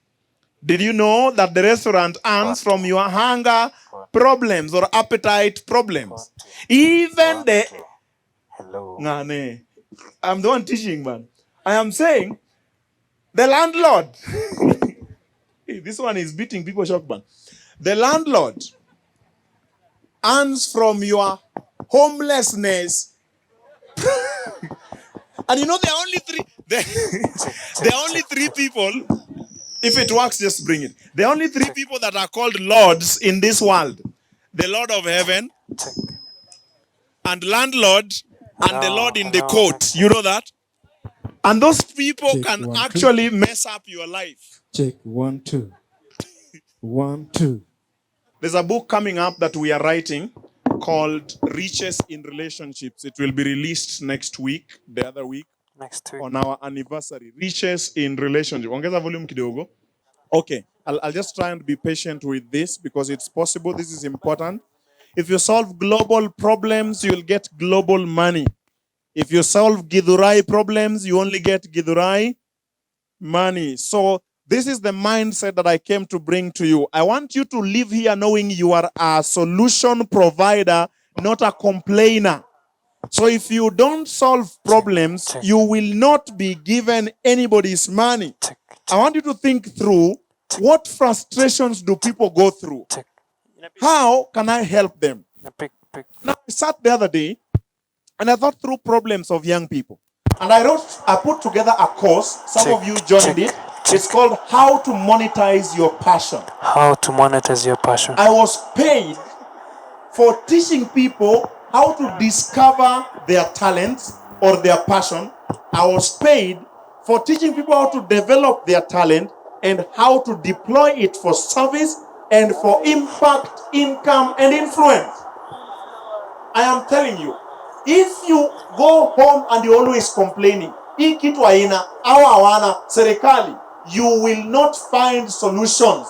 Did you know that the restaurant earns from your hunger problems or appetite problems? Even the... Hello. I'm the one teaching, man. I am saying the landlord... This one is beating people shock, man. The landlord earns from your homelessness. And there are only 3... there are only 3 people... If it works, just bring it. There are only 3 people that are called lords in this world. The Lord of heaven, and landlord, and the Lord in the court. You know that? And those people can actually mess up your life. Check 1, 2. 1, 2. There's a book coming up that we are writing called Riches in Relationships. It will be released next week, the other week. On our anniversary. Riches in Relationship. Ongeza volume kidogo. Okay. I'll just try and be patient with this because it's possible. This is important. If you solve global problems, you'll get global money. If you solve Githurai problems, you only get Githurai money. So this is the mindset that I came to bring to you. I want you to live here knowing you are a solution provider, not a complainer. So if you don't solve problems, you will not be given anybody's money. I want you to think through, what frustrations do people go through? How can I help them? Now, I sat the other day and I thought through problems of young people. And I put together a course. Some of you joined it. It's called How to Monetize Your Passion. How to monetize your passion. I was paid for teaching people how to discover their talents or their passion. I was paid for teaching people how to develop their talent and how to deploy it for service and for impact, income, and influence. I am telling you, if you go home and you're always complaining, Hii kitu haina au hawana serikali. You will not find solutions.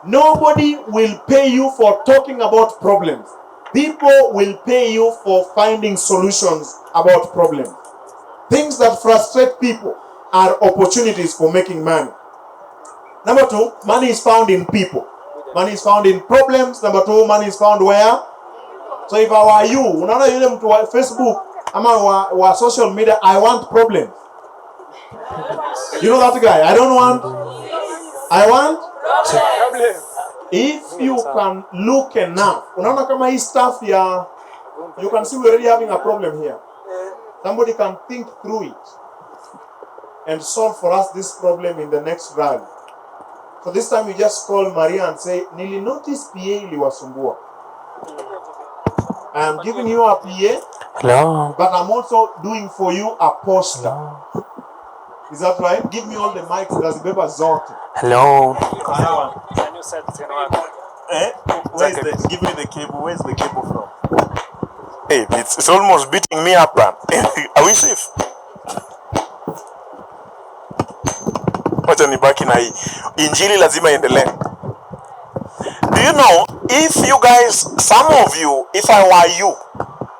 Nobody will pay you for talking about problems. People will pay you for finding solutions about problems. Things that frustrate people are opportunities for making money. Number two, money is found in people. Money is found in problems. Number two, money is found where? So if I were you, unaona yule mtu wa Facebook ama wa social media, I want problems. You know that guy? I don't want. I want problems. If you can look enough, unaona kama hii stuff ya, you can see we're already having a problem here. Somebody can think through it and solve for us this problem in the next rally. So this time you just call Maria and say, Nili notice PA iliwasumbua. I am giving you a PA, Hello. but I'm also doing for you a poster. Hello. Is that right? Give me all the mics. Lazibeba zote. Hello. Can you set it work? Where's the? Give me the cable. Where's the cable from? Hey, it's almost beating me up, man. Are we safe? Wacha nibaki na hii. Injili lazima iendelee. Do you know, if you guys, some of you, if I were you,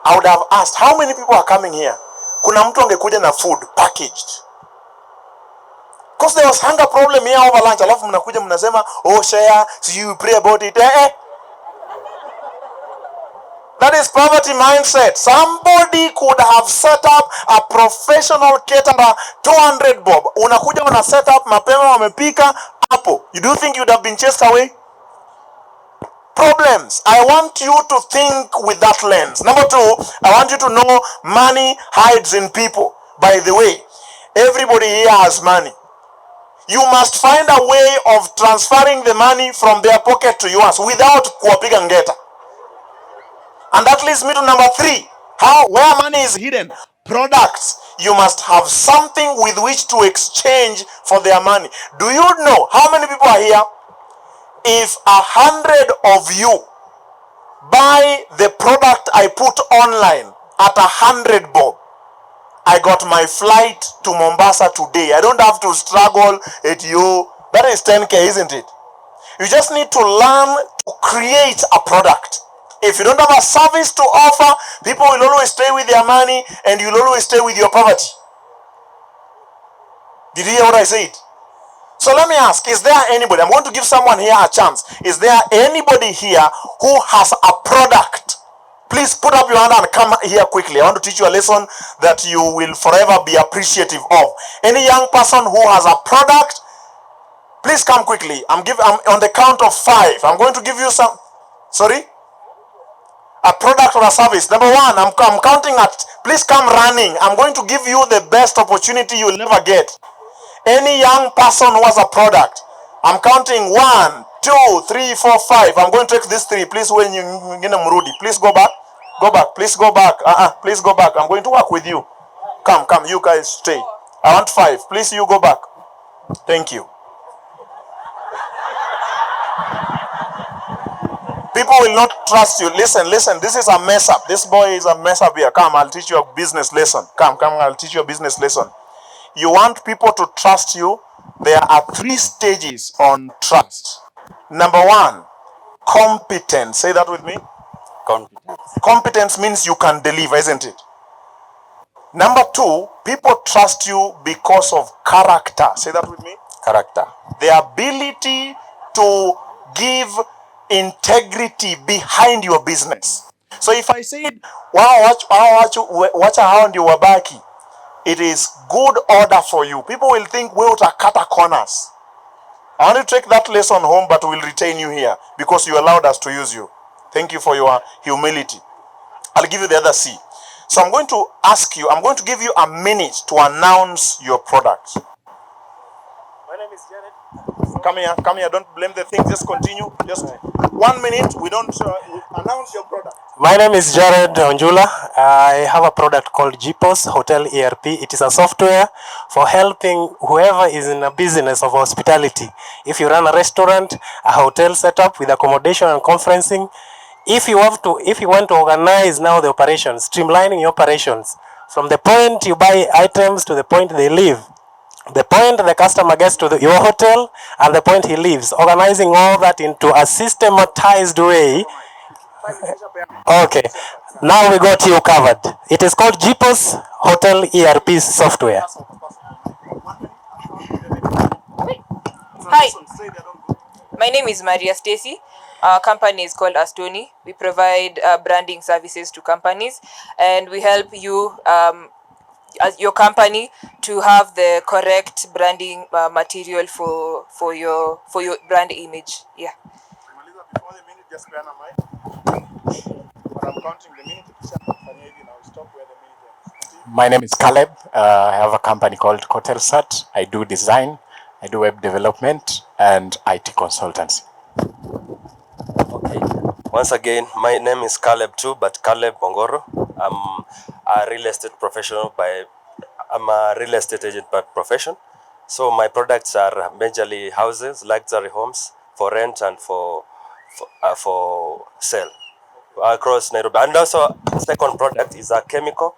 I would have asked, how many people are coming here? Kuna mtu angekuja na food packaged. Because there was hunger problem here over lunch. Alafu mnakuja mnasema, oh share, so you pray about it. That is poverty mindset. Somebody could have set up a professional caterer, 200 bob. Unakuja una set up, mapema wamepika hapo. You do think you'd have been chased away? Problems. I want you to think with that lens. Number two, I want you to know money hides in people. By the way, everybody here has money. You must find a way of transferring the money from their pocket to yours without kuwapiga ngeta. And that leads me to number three. Where money is hidden? Products. You must have something with which to exchange for their money. Do you know how many people are here? If 100 of you buy the product I put online at 100 bob, I got my flight to Mombasa today. I don't have to struggle at you. That is 10K, isn't it? You just need to learn to create a product. If you don't have a service to offer, people will always stay with their money and you'll always stay with your poverty. Did you hear what I said? So let me ask, is there anybody, I'm going to give someone here a chance. Is there anybody here who has a product? Please put up your hand and come here quickly. I want to teach you a lesson that you will forever be appreciative of. Any young person who has a product, please come quickly. I'm on the count of 5. I'm going to give you some, sorry? A product or a service. Number 1, I'm counting at, please come running. I'm going to give you the best opportunity you'll never get. Any young person who has a product, I'm counting 1, 2, 3, 4, 5. I'm going to take these 3. Please, when you get Murudi, please go back. Go back. Please go back. Please go back. I'm going to work with you. Come. You guys stay. I want 5. Please, you go back. Thank you. People will not trust you. Listen. This is a mess up. This boy is a mess up here. Come, I'll teach you a business lesson. Come, I'll teach you a business lesson. You want people to trust you. There are 3 stages on trust. Number 1, competence. Say that with me. Competence means you can deliver, isn't it? Number 2, people trust you because of character. Say that with me. Character. The ability to give integrity behind your business. So if I said, watch how ndio wabaki, it is good order for you. People will think we utakata corners. I want to take that lesson home, but we'll retain you here because you allowed us to use you. Thank you for your humility. I'll give you the other C. So I'm going to ask you, I'm going to give you a minute to announce your product. My name is Jared. Come here. Don't blame the thing. Just continue. Just 1 minute. We don't announce your product. My name is Jared Onjula. I have a product called GPOS Hotel ERP. It is a software for helping whoever is in a business of hospitality. If you run a restaurant, a hotel setup with accommodation and conferencing, if you want to organize now the operations, streamlining your operations From the point you buy items to the point they leave. The point the customer gets to your hotel and the point he leaves. Organizing all that into a systematized way. Okay, now we got you covered. It is called Japhet Hotel ERP software. Hi, my name is Maria Stacy. Our company is called Astoni. We provide branding services to companies, and we help you as your company to have the correct branding material for your brand image. Yeah. Before the minute, just bear in mind. But I'm counting the minute. Stop where the minute ends. My name is Caleb. I have a company called Hotelsat. I do design, I do web development, and IT consultancy. Okay. Once again, my name is Caleb too, but Caleb Bongoro. I'm a real estate professional I'm a real estate agent by profession. So my products are majorly houses, luxury homes for rent and for sale across Nairobi. And also, second product is a chemical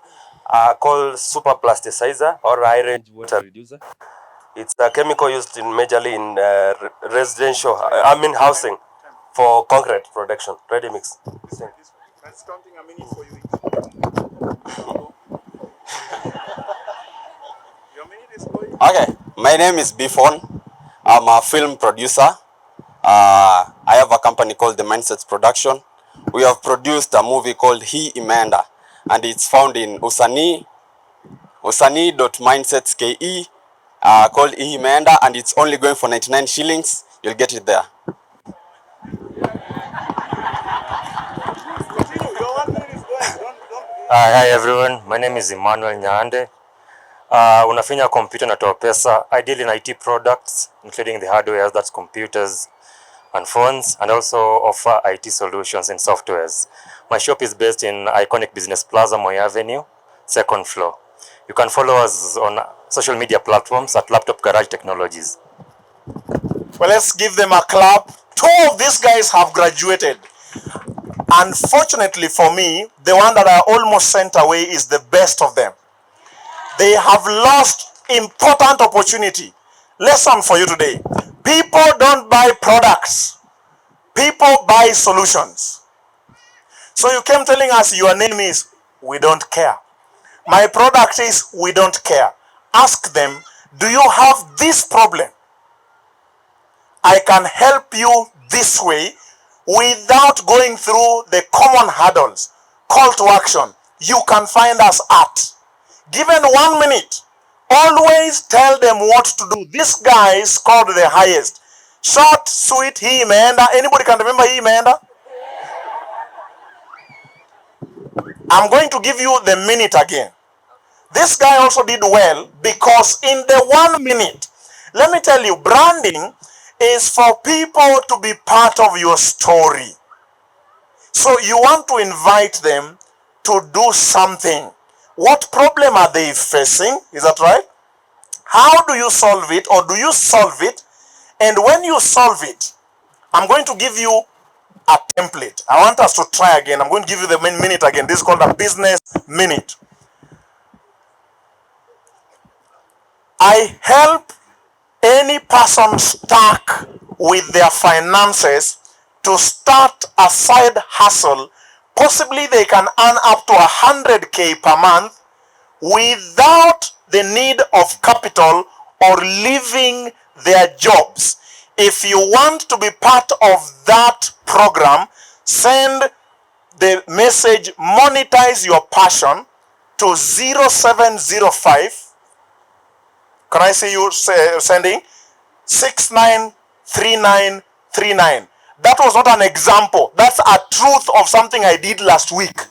called super plasticizer or high range water reducer. It's a chemical used majorly in residential, housing for concrete production, ready mix. That's counting a minute for you. Your minute is going. Okay, my name is Bifon. I'm a film producer. I have a company called The Mindsets Production. We have produced a movie called He Imeenda, and it's found in usani.mindsets.ke, called He Imeenda, and it's only going for 99 shillings. You'll get it there. Hi everyone, my name is Joel Nyang'ate. Unafinya computer natoa pesa. I deal in IT products, including the hardware, that's computers and phones, and also offer IT solutions and softwares. My shop is based in iconic Business Plaza, Moi Avenue, second floor. You can follow us on social media platforms at Laptop Garage Technologies. Well, let's give them a clap. Two of these guys have graduated. Unfortunately for me, the one that I almost sent away is the best of them. They have lost important opportunity. Lesson for you today. People don't buy products. People buy solutions. So you came telling us your name is, we don't care. My product is, we don't care. Ask them, do you have this problem? I can help you this way without going through the common hurdles. Call to action. You can find us at. Given 1 minute, always tell them what to do. This guy scored the highest. Short, sweet, He Imeenda. Anybody can remember He Imeenda? I'm going to give you the minute again. This guy also did well because in the 1 minute, let me tell you, branding is for people to be part of your story. So you want to invite them to do something. What problem are they facing? Is that right? How do you solve it, or do you solve it? And when you solve it, I'm going to give you a template. I want us to try again. I'm going to give you the minute again. This is called a business minute. I help any person stuck with their finances to start a side hustle. Possibly they can earn up to 100K per month without the need of capital or leaving their jobs. If you want to be part of that program, send the message monetize your passion to 0705. Can I see you sending 693939? That was not an example. That's a truth of something I did last week.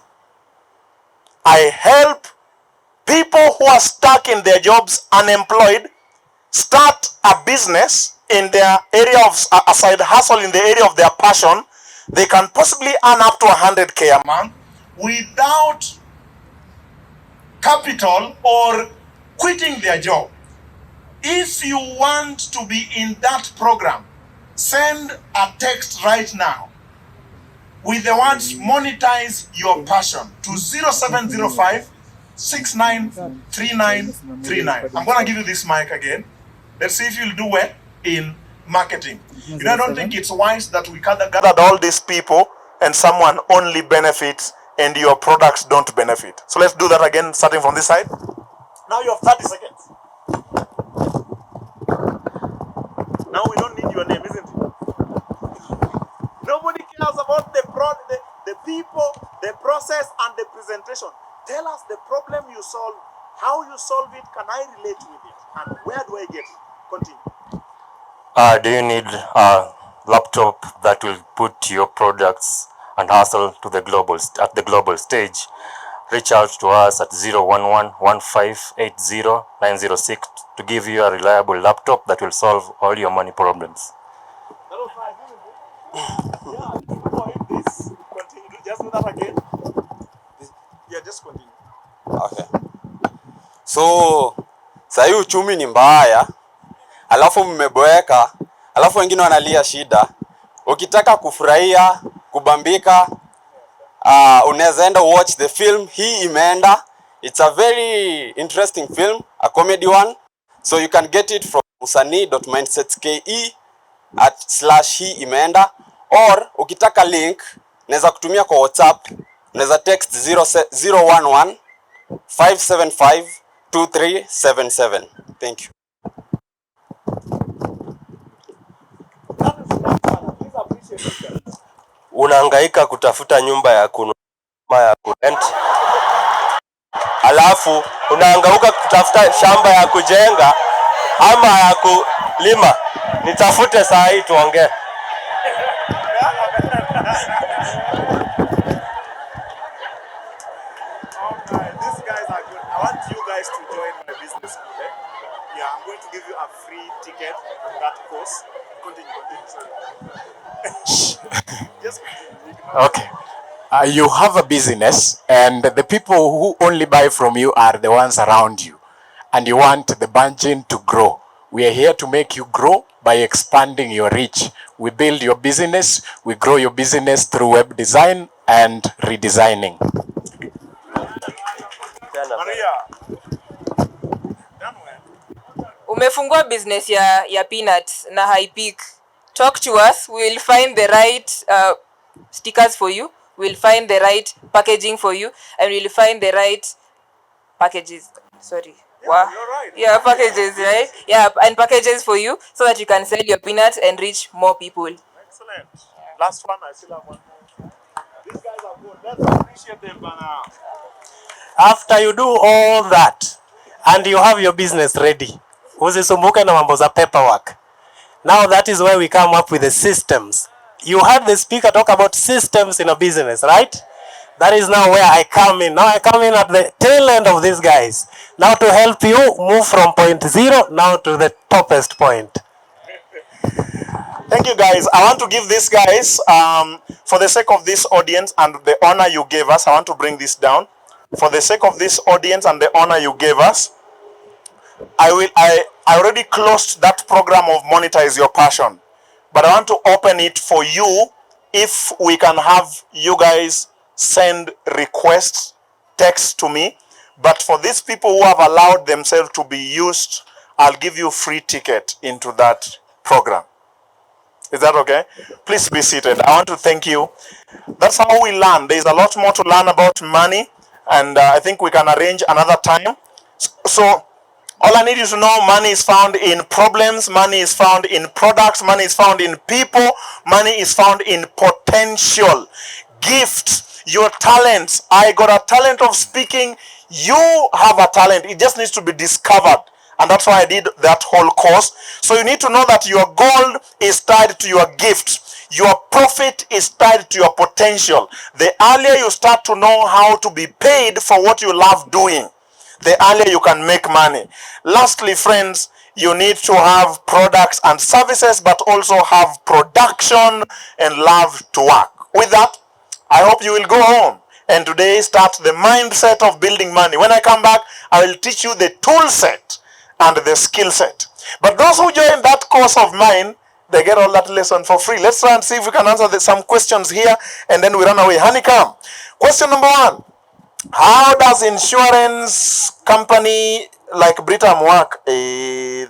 I help people who are stuck in their jobs, unemployed, start a business in their area of a side hustle in the area of their passion. They can possibly earn up to 100K a month without capital or quitting their job. If you want to be in that program, send a text right now with the words monetize your passion to 0705 693939. I'm gonna give you this mic again. Let's see if you'll do well in marketing. You know, I don't think it's wise that we gathered all these people and someone only benefits and your products don't benefit. So let's do that again, starting from this side. Now you have 30 seconds. Now we don't need your name, isn't it? Nobody cares about the people, the process, and the presentation. Tell us the problem you solve, how you solve it, can I relate with it, and where do I get it? Continue. Do you need a laptop that will put your products and hustle to the global stage? Reach out to us at 011-1580-906 to give you a reliable laptop that will solve all your money problems. That was fine, this continue. Just do that again. Yeah, just continue. Okay. So, sahi uchumi ni mbaya, alafu mmeboeka, alafu wengine wanalia shida. Ukitaka kufurahia, kubambika, unaweza enda watch the film Hii Imeenda. It's a very interesting film, a comedy one. So you can get it from usanii.mindsets.ke/Hii Imeenda, or ukitaka link naweza kutumia kwa WhatsApp, unaweza text 071-575-2377. Thank you. Unahangaika kutafuta nyumba ya kurent, alafu unahangaika kutafuta shamba ya kujenga ama ya kulima. Nitafute saa hii tuongee. These guys are good. I want you guys to join my business school. Yeah, I'm going to give you a free ticket on that course. Continue. Sorry. Just continue. Okay. You have a business, and the people who only buy from you are the ones around you, and you want the margin to grow. We are here to make you grow by expanding your reach. We build your business, we grow your business through web design and redesigning. Umefungua business ya peanuts na haipik. Talk to us, we will find the right stickers for you, we'll find the right packaging for you, and we'll find the right packages. Sorry. Yeah, you're right. Yeah, packages, right? Yeah, and packages for you so that you can sell your peanuts and reach more people. Excellent. Last one, I still have one more. These guys are good. Let's appreciate them, Bana. After you do all that and you have your business ready, usisumbuke na mambo za paperwork. Now that is where we come up with the systems. You heard the speaker talk about systems in a business, right? That is now where I come in. Now I come in at the tail end of these guys. Now to help you move from point 0 now to the toppest point. Thank you, guys. I want to give these guys, for the sake of this audience and the honor you gave us, I want to bring this down. For the sake of this audience and the honor you gave us, I already closed that program of Monetize Your Passion. But I want to open it for you if we can have you guys send requests, text to me. But for these people who have allowed themselves to be used, I'll give you free ticket into that program. Is that okay? Please be seated. I want to thank you. That's how we learn. There's a lot more to learn about money, and I think we can arrange another time. So all I need you to know, money is found in problems, money is found in products, money is found in people, money is found in potential. Gifts, your talents. I got a talent of speaking. You have a talent. It just needs to be discovered. And that's why I did that whole course. So you need to know that your gold is tied to your gift. Your profit is tied to your potential. The earlier you start to know how to be paid for what you love doing, the earlier you can make money. Lastly, friends, you need to have products and services, but also have production and love to work. With that, I hope you will go home and today start the mindset of building money. When I come back, I will teach you the tool set and the skill set. But those who join that course of mine, they get all that lesson for free. Let's try and see if we can answer some questions here and then we run away. Honeycomb. Question number 1. How does insurance company like Britam work? They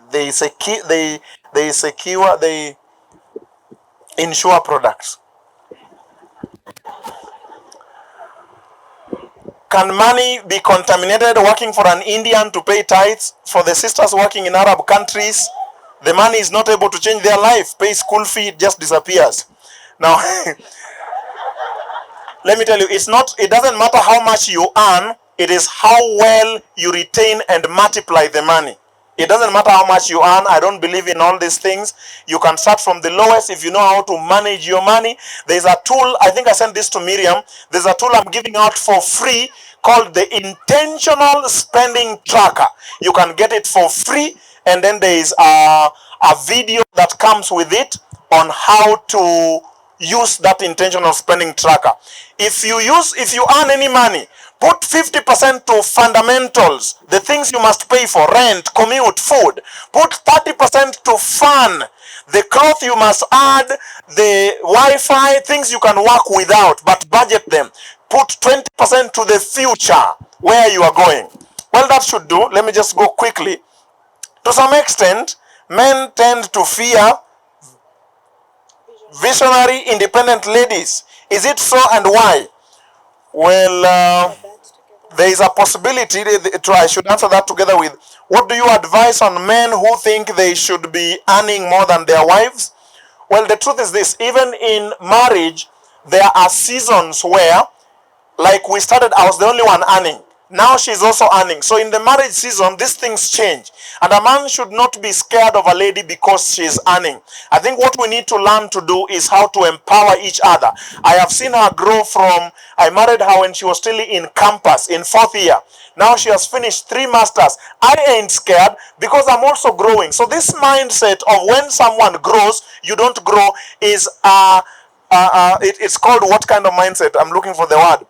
insure products. Can money be contaminated working for an Indian to pay tithes? For the sisters working in Arab countries, the money is not able to change their life. Pay school fee, it just disappears. Now, let me tell you, it doesn't matter how much you earn, it is how well you retain and multiply the money. It doesn't matter how much you earn. I don't believe in all these things. You can start from the lowest if you know how to manage your money. There's a tool, I think I sent this to Miriam. There's a tool I'm giving out for free called the Intentional Spending Tracker. You can get it for free, and then there is a video that comes with it on how to use that intentional spending tracker. If you earn any money, put 50% to fundamentals, the things you must pay for, rent, commute, food. Put 30% to fun, the cloth you must add, the Wi-Fi, things you can work without, but budget them. Put 20% to the future, where you are going. Well, that should do. Let me just go quickly. To some extent, men tend to fear visionary, independent ladies. Is it so, and why? Well, there is a possibility. I should answer that together with, what do you advise on men who think they should be earning more than their wives? Well, the truth is this. Even in marriage, there are seasons where, like we started, I was the only one earning. Now she's also earning. So in the marriage season, these things change. And a man should not be scared of a lady because she's earning. I think what we need to learn to do is how to empower each other. I have seen her grow from, I married her when she was still in campus, in 4th year. Now she has finished 3 masters. I ain't scared because I'm also growing. So this mindset of when someone grows, you don't grow is, it's called what kind of mindset? I'm looking for the word.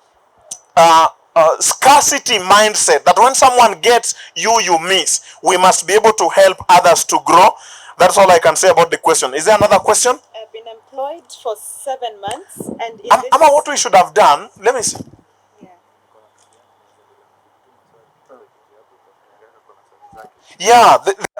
Scarcity mindset, that when someone gets you, you miss. We must be able to help others to grow. That's all I can say about the question. Is there another question? I've been employed for 7 months, and what we should have done, let me see. Yeah,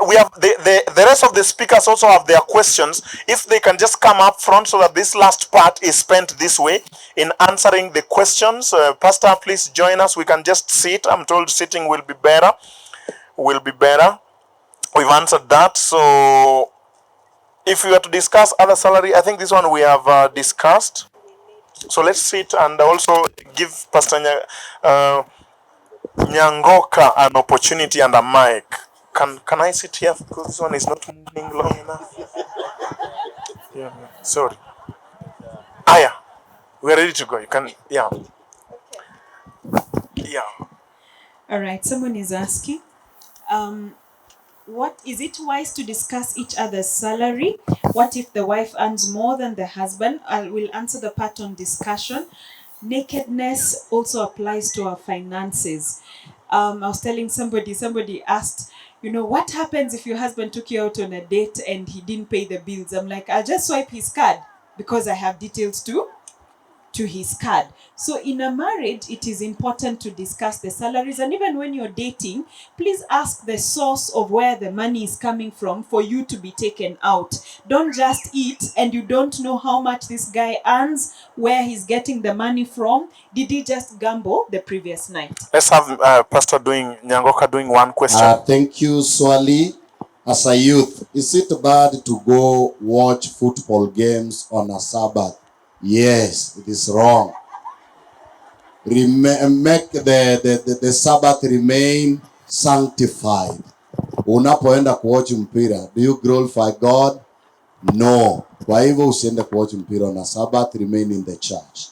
we have the rest of the speakers also have their questions. If they can just come up front so that this last part is spent this way in answering the questions. Pastor, please join us. We can just sit. I'm told sitting will be better. We've answered that. So if we were to discuss other salary, I think this one we have discussed. So let's sit and also give Pastor Nyangoka an opportunity and a mic. Can I sit here because this one is not moving long enough? Yeah, sorry. Yeah, we're ready to go. You can, yeah. Yeah. All right, someone is asking, what is it wise to discuss each other's salary? What if the wife earns more than the husband? I will answer the part on discussion. Nakedness also applies to our finances. I was telling somebody asked, what happens if your husband took you out on a date and he didn't pay the bills? I'm like, I'll just swipe his card because I have details to his card. So in a marriage, it is important to discuss the salaries. And even when you're dating, please ask the source of where the money is coming from for you to be taken out. Don't just eat and you don't know how much this guy earns, where he's getting the money from. Did he just gamble the previous night? Let's have Pastor Nyangoka doing one question. Thank you, Swali. As a youth, is it bad to go watch football games on a Sabbath? Yes, it is wrong. Make the Sabbath remain sanctified. Unapoenda kuwatch mpira, do you glorify God? No. Kwa hivyo usiende kuwatch mpira on a Sabbath, remain in the church.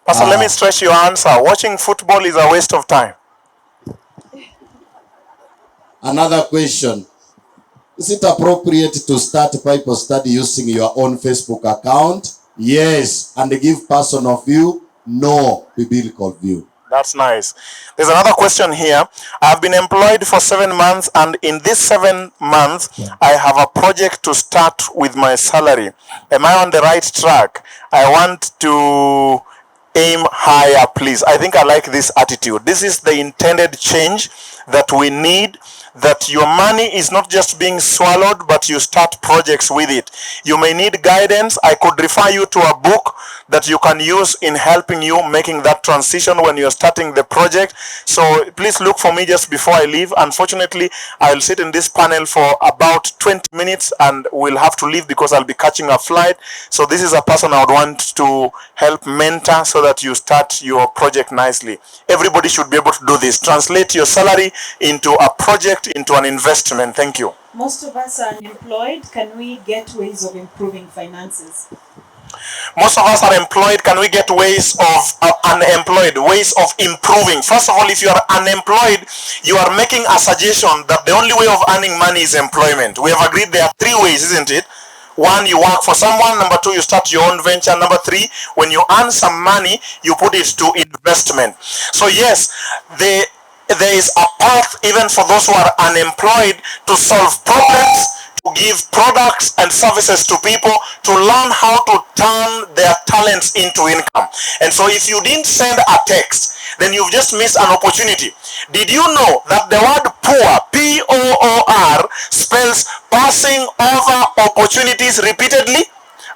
Pastor, let me stretch your answer. Watching football is a waste of time. Another question. Is it appropriate to start Bible study using your own Facebook account? Yes. And give personal view? No. Biblical view. That's nice. There's another question here. I've been employed for 7 months, and in this 7 months, I have a project to start with my salary. Am I on the right track? I want to aim higher, please. I think I like this attitude. This is the intended change that we need, that your money is not just being swallowed, but you start projects with it. You may need guidance. I could refer you to a book that you can use in helping you making that transition when you're starting the project. So please look for me just before I leave. Unfortunately, I'll sit in this panel for about 20 minutes and we'll have to leave because I'll be catching a flight. So this is a person I would want to help mentor so that you start your project nicely. Everybody should be able to do this. Translate your salary into a project, into an investment. Thank you. Most of us are unemployed. Can we get ways of improving finances? Most of us are employed. Can we get ways of unemployed, ways of improving? First of all, if you are unemployed, you are making a suggestion that the only way of earning money is employment. We have agreed there are three ways, isn't it? One, you work for someone. Number two, you start your own venture. Number three, when you earn some money, you put it to investment. So yes, there is a path even for those who are unemployed to solve problems, to give products and services to people, to learn how to turn their talents into income. And so if you didn't send a text, then you've just missed an opportunity. Did you know that the word poor, P-O-O-R, spells passing over opportunities repeatedly?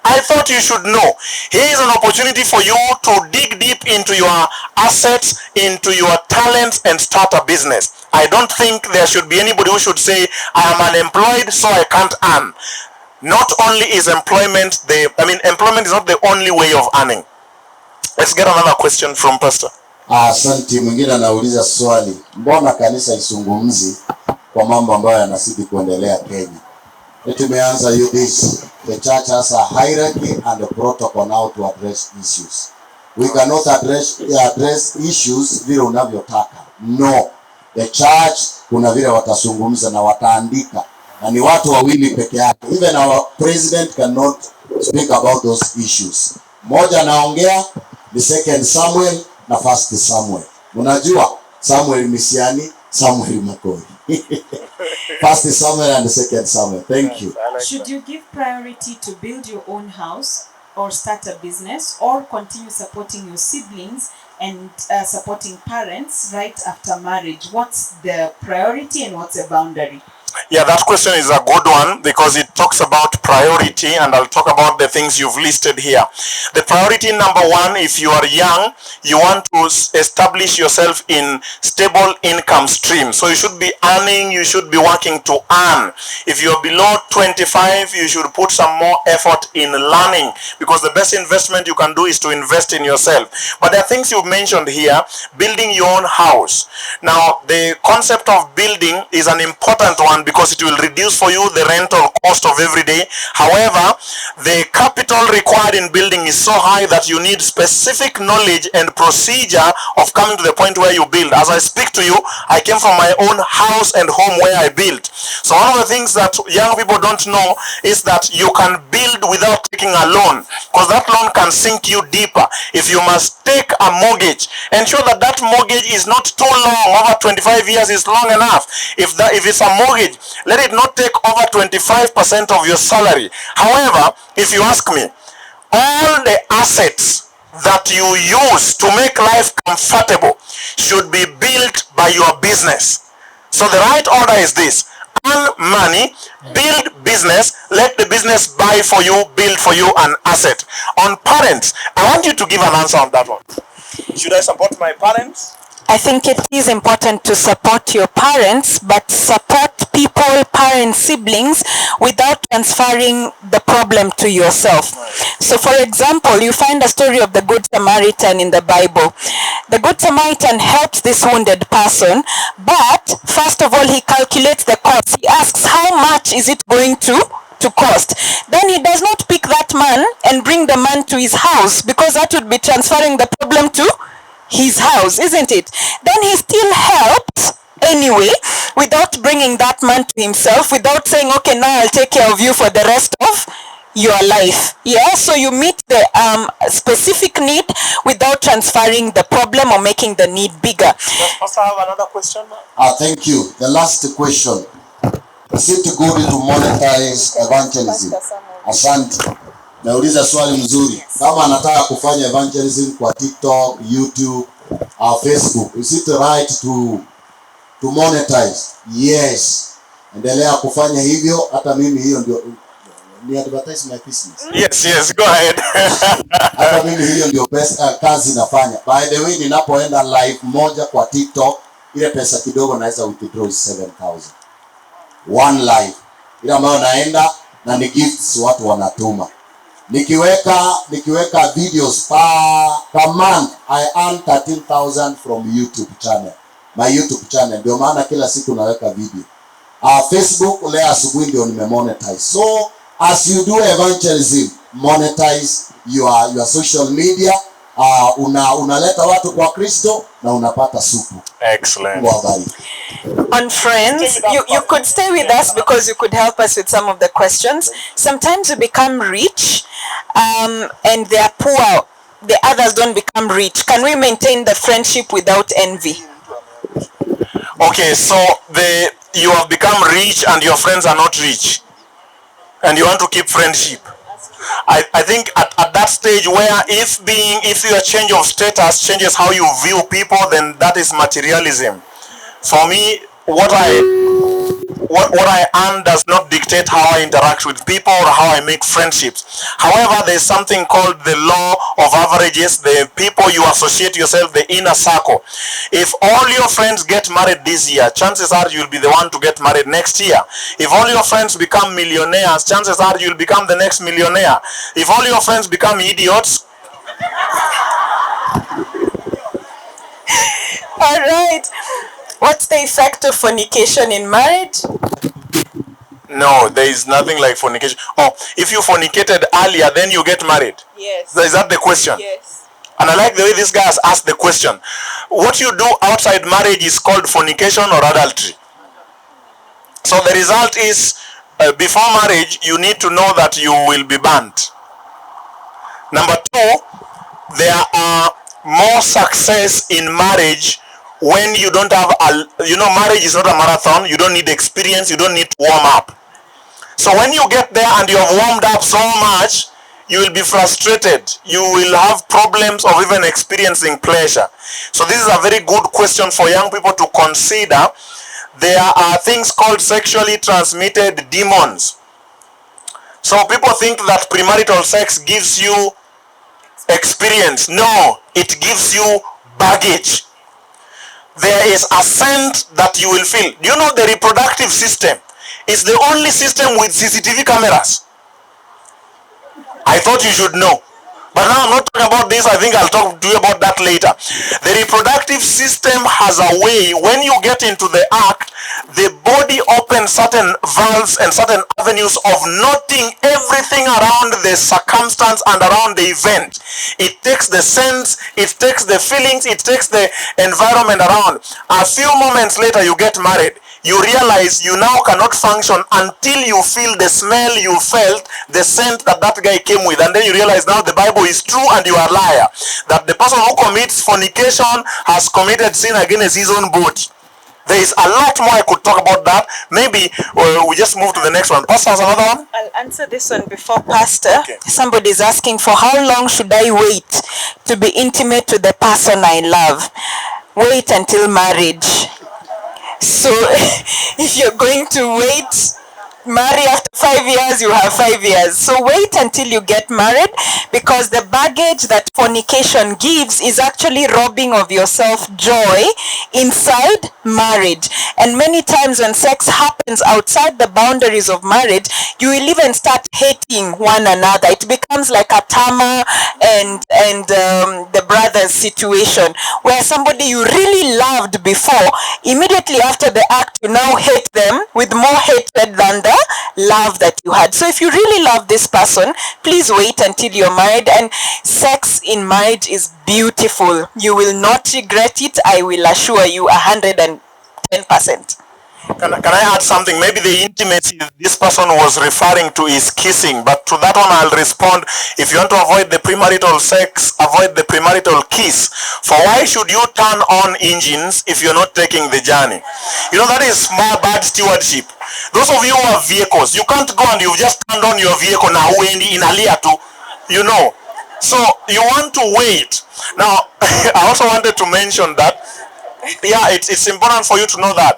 I thought you should know. Here is an opportunity for you to dig deep into your assets, into your talents, and start a business. I don't think there should be anybody who should say, I am unemployed, so I can't earn. Not only is employment employment is not the only way of earning. Let's get another question from Pastor. Asante. Mwingine anauliza swali, mbona kanisa isungumzi kwa mambo ambayo yanazidi kuendelea Kenya? Tumeanza this. The church has a hierarchy and a protocol now to address issues. We cannot address issues vile unavyotaka. No. The church kuna vile watazungumza na wataandika. Na ni watu wawili peke yake. Even our president cannot speak about those issues. Moja anaongea, the second Samuel na first Samuel. Unajua Samuel Misiani, Samuel Makori. First Samuel and the second Samuel. Thank you. Should you give priority to build your own house or start a business, or continue supporting your siblings and supporting parents right after marriage? What's the priority and what's the boundary? Yeah, that question is a good one because it talks about priority, and I'll talk about the things you've listed here. The priority number one, if you are young, you want to establish yourself in stable income stream. So you should be earning, you should be working to earn. If you're below 25, you should put some more effort in learning, because the best investment you can do is to invest in yourself. But there are things you've mentioned here, building your own house. Now, the concept of building is an important one because it will reduce for you the rental cost of every day. However, the capital required in building is so high that you need specific knowledge and procedure of coming to the point where you build. As I speak to you, I came from my own house and home where I built. So one of the things that young people don't know is that you can build without taking a loan, because that loan can sink you deeper. If you must take a mortgage, ensure that that mortgage is not too long. Over 25 years is long enough. If it's a mortgage, let it not take over 25% of your salary. However, if you ask me, all the assets that you use to make life comfortable should be built by your business. So the right order is this: earn money, build business, let the business buy for you, build for you an asset. On parents, I want you to give an answer on that one. Should I support my parents? I think it is important to support your parents, but support people, parents, siblings, without transferring the problem to yourself. So for example, you find a story of the Good Samaritan in the Bible. The Good Samaritan helps this wounded person, but first of all, he calculates the cost. He asks, how much is it going to cost? Then he does not pick that man and bring the man to his house, because that would be transferring the problem to his house, isn't it? Then he still helps anyway, without bringing that man to himself, without saying, okay, now I'll take care of you for the rest of your life. Yeah, so you meet the specific need without transferring the problem or making the need bigger. Does Pastor have another question? Thank you. The last question. Is it good to monetize evangelism? Asante. Nauliza swali mzuri. Kama anataka kufanya evangelism kwa TikTok, YouTube, au Facebook, is it right to monetize? Yes. Endelea kufanya hivyo, hata mimi hiyo ndio ni advertise my business. Yes, go ahead. Hata mimi hiyo ndio pesa kazi nafanya. By the way, ninapoenda live moja kwa TikTok, ile pesa kidogo naweza withdraw 7,000. One live. Ile ambayo naenda na ni gifts watu wanatuma. Nikiweka videos per month, I earn 13,000 from YouTube channel. My YouTube channel. Ndio maana kila siku naweka video. Facebook leo asubuhi ndio nimemonetize. So as you do evangelism, monetize your social media. Unaleta watu kwa Kristo na unapata supu. Excellent. On friends, you could stay with us because you could help us with some of the questions. Sometimes we become rich and they are poor. The others don't become rich. Can we maintain the friendship without envy? Okay, so you have become rich and your friends are not rich. And you want to keep friendship. I think at that stage where if your change of status changes how you view people, then that is materialism. For me, what I earn does not dictate how I interact with people or how I make friendships. However, there's something called the law of averages, the people you associate yourself, the inner circle. If all your friends get married this year, chances are you'll be the one to get married next year. If all your friends become millionaires, chances are you'll become the next millionaire. If all your friends become idiots... All right. What's the effect of fornication in marriage? No, there is nothing like fornication. Oh, if you fornicated earlier, then you get married. Yes. Is that the question? Yes. And I like the way this guy has asked the question. What you do outside marriage is called fornication or adultery. So the result is, before marriage, you need to know that you will be burnt. Number two, there are more success in marriage when you don't have marriage is not a marathon. You don't need experience, you don't need to warm up. So when you get there and you have warmed up so much, you will be frustrated. You will have problems of even experiencing pleasure. So this is a very good question for young people to consider. There are things called sexually transmitted demons. So people think that premarital sex gives you experience. No, it gives you baggage. There is a scent that you will feel. Do you know the reproductive system is the only system with CCTV cameras? I thought you should know. But now I'm not talking about this. I think I'll talk to you about that later. The reproductive system has a way, when you get into the act, the body opens certain valves and certain avenues of noting everything around the circumstance and around the event. It takes the sense, it takes the feelings, it takes the environment around. A few moments later, you get married. You realize you now cannot function until you feel the smell you felt, the scent that guy came with. And then you realize now the Bible is true and you are a liar. That the person who commits fornication has committed sin against his own body. There is a lot more I could talk about that. Maybe we just move to the next one. Pastor has another one? I'll answer this one before Pastor. Okay. Somebody is asking, for how long should I wait to be intimate with the person I love? Wait until marriage. So if you're going to wait, marry after 5 years, you have 5 years. So wait until you get married, because the baggage that fornication gives is actually robbing of yourself joy inside marriage. And many times when sex happens outside the boundaries of marriage, you will even start hating one another. It becomes like a Tama and the brothers situation, where somebody you really loved before, immediately after the act, you now hate them with more hatred than the love that you had. So if you really love this person, please wait until you're married. And sex in marriage is beautiful. You will not regret it. I will assure you 110%. Can I add something? Maybe the intimacy this person was referring to is kissing, but to that one I'll respond. If you want to avoid the premarital sex, avoid the premarital kiss. For why should you turn on engines if you're not taking the journey? You know, that is small bad stewardship. Those of you who have vehicles, you can't go and you've just turned on your vehicle now in Aliatu. You know. So you want to wait. Now, I also wanted to mention that, yeah, it's important for you to know that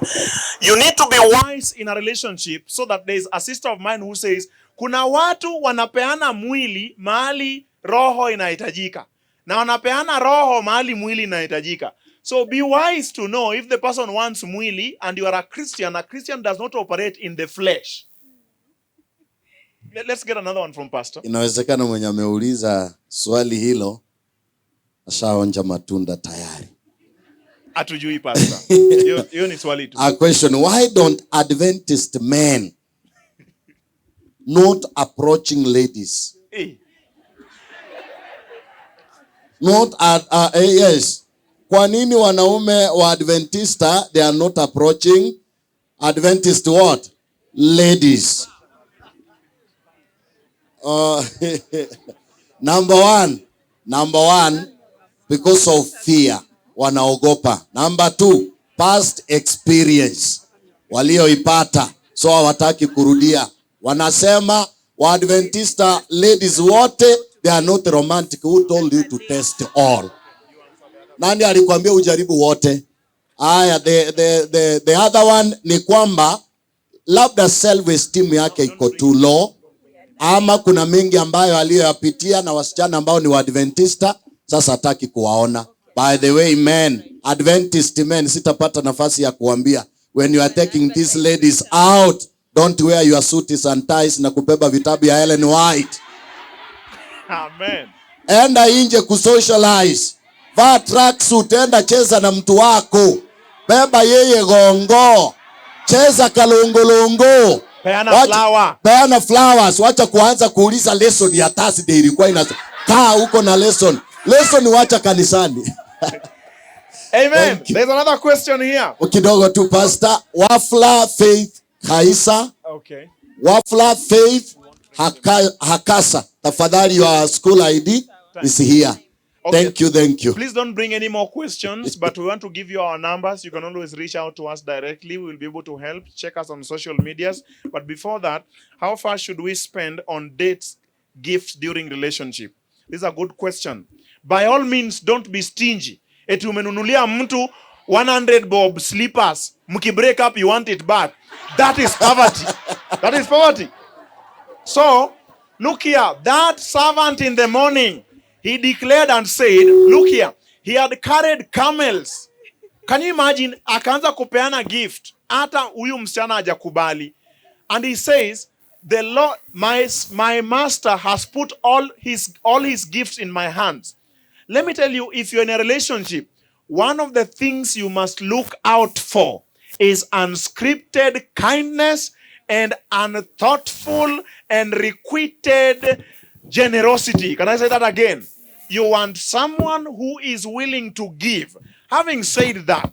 you need to be wise in a relationship, so that there is a sister of mine who says, kuna watu wanapeana mwili mahali roho inahitajika, na wanapeana roho mahali mwili inahitajika. So be wise to know if the person wants mwili and you are a Christian does not operate in the flesh. Let's get another one from Pastor. Inawezekana mwenye ameuliza swali hilo ashaonja matunda tayari. Atujui Pastor. Hiyo ni swali tu. A question, why don't Adventist men not approaching ladies? Not yes. Kwa nini wanaume wa Adventista they are not approaching Adventist what? Ladies. Number one, because of fear, wanaogopa. Number 2, past experience walioipata, so hawataki kurudia. Wanasema wa Adventista ladies wote they are not romantic. Who told you to test all? Nani alikwambia ujaribu wote? Aya, the other one ni kwamba labda self esteem yake iko too low, ama kuna mengi ambayo aliyoyapitia na wasichana ambao ni wa Adventista, sasa hataki kuwaona. By the way, men, Adventist men, sitapata nafasi ya kuambia, when you are taking these ladies out, don't wear your suits and ties na kubeba vitabu ya Ellen White. Amen. Enda nje kusocialize. Vaa tracksuit, enda cheza na mtu wako. Beba yeye gongo. Cheza kalongolongo. Peana flowers. Wacha kuanza kuuliza lesson ya Thursday ilikuwa kaa huko na lesson. Lesson wacha kanisani. Amen. There's another question here. Kidogo tu Pastor. Wafla Faith Kaisa. Okay. Wafla Faith Hakasa. Tafadhali your school ID is here. Okay. Thank you. Please don't bring any more questions, but we want to give you our numbers. You can always reach out to us directly. We will be able to help. Check us on social medias. But before that, how far should we spend on dates, gifts during relationship? This is a good question. By all means, don't be stingy. Eti umenunulia mtu 100 bob slippers. Mki break up, you want it back. That is poverty. That is poverty. So, look here. That servant in the morning, he declared and said, look here, he had carried camels. Can you imagine? Akaanza kupeana gift. Hata huyu msichana hajakubali. And he says, the Lord, my master has put all his gifts in my hands. Let me tell you, if you're in a relationship, one of the things you must look out for is unscripted kindness and unthoughtful and requited generosity. Can I say that again? You want someone who is willing to give. Having said that,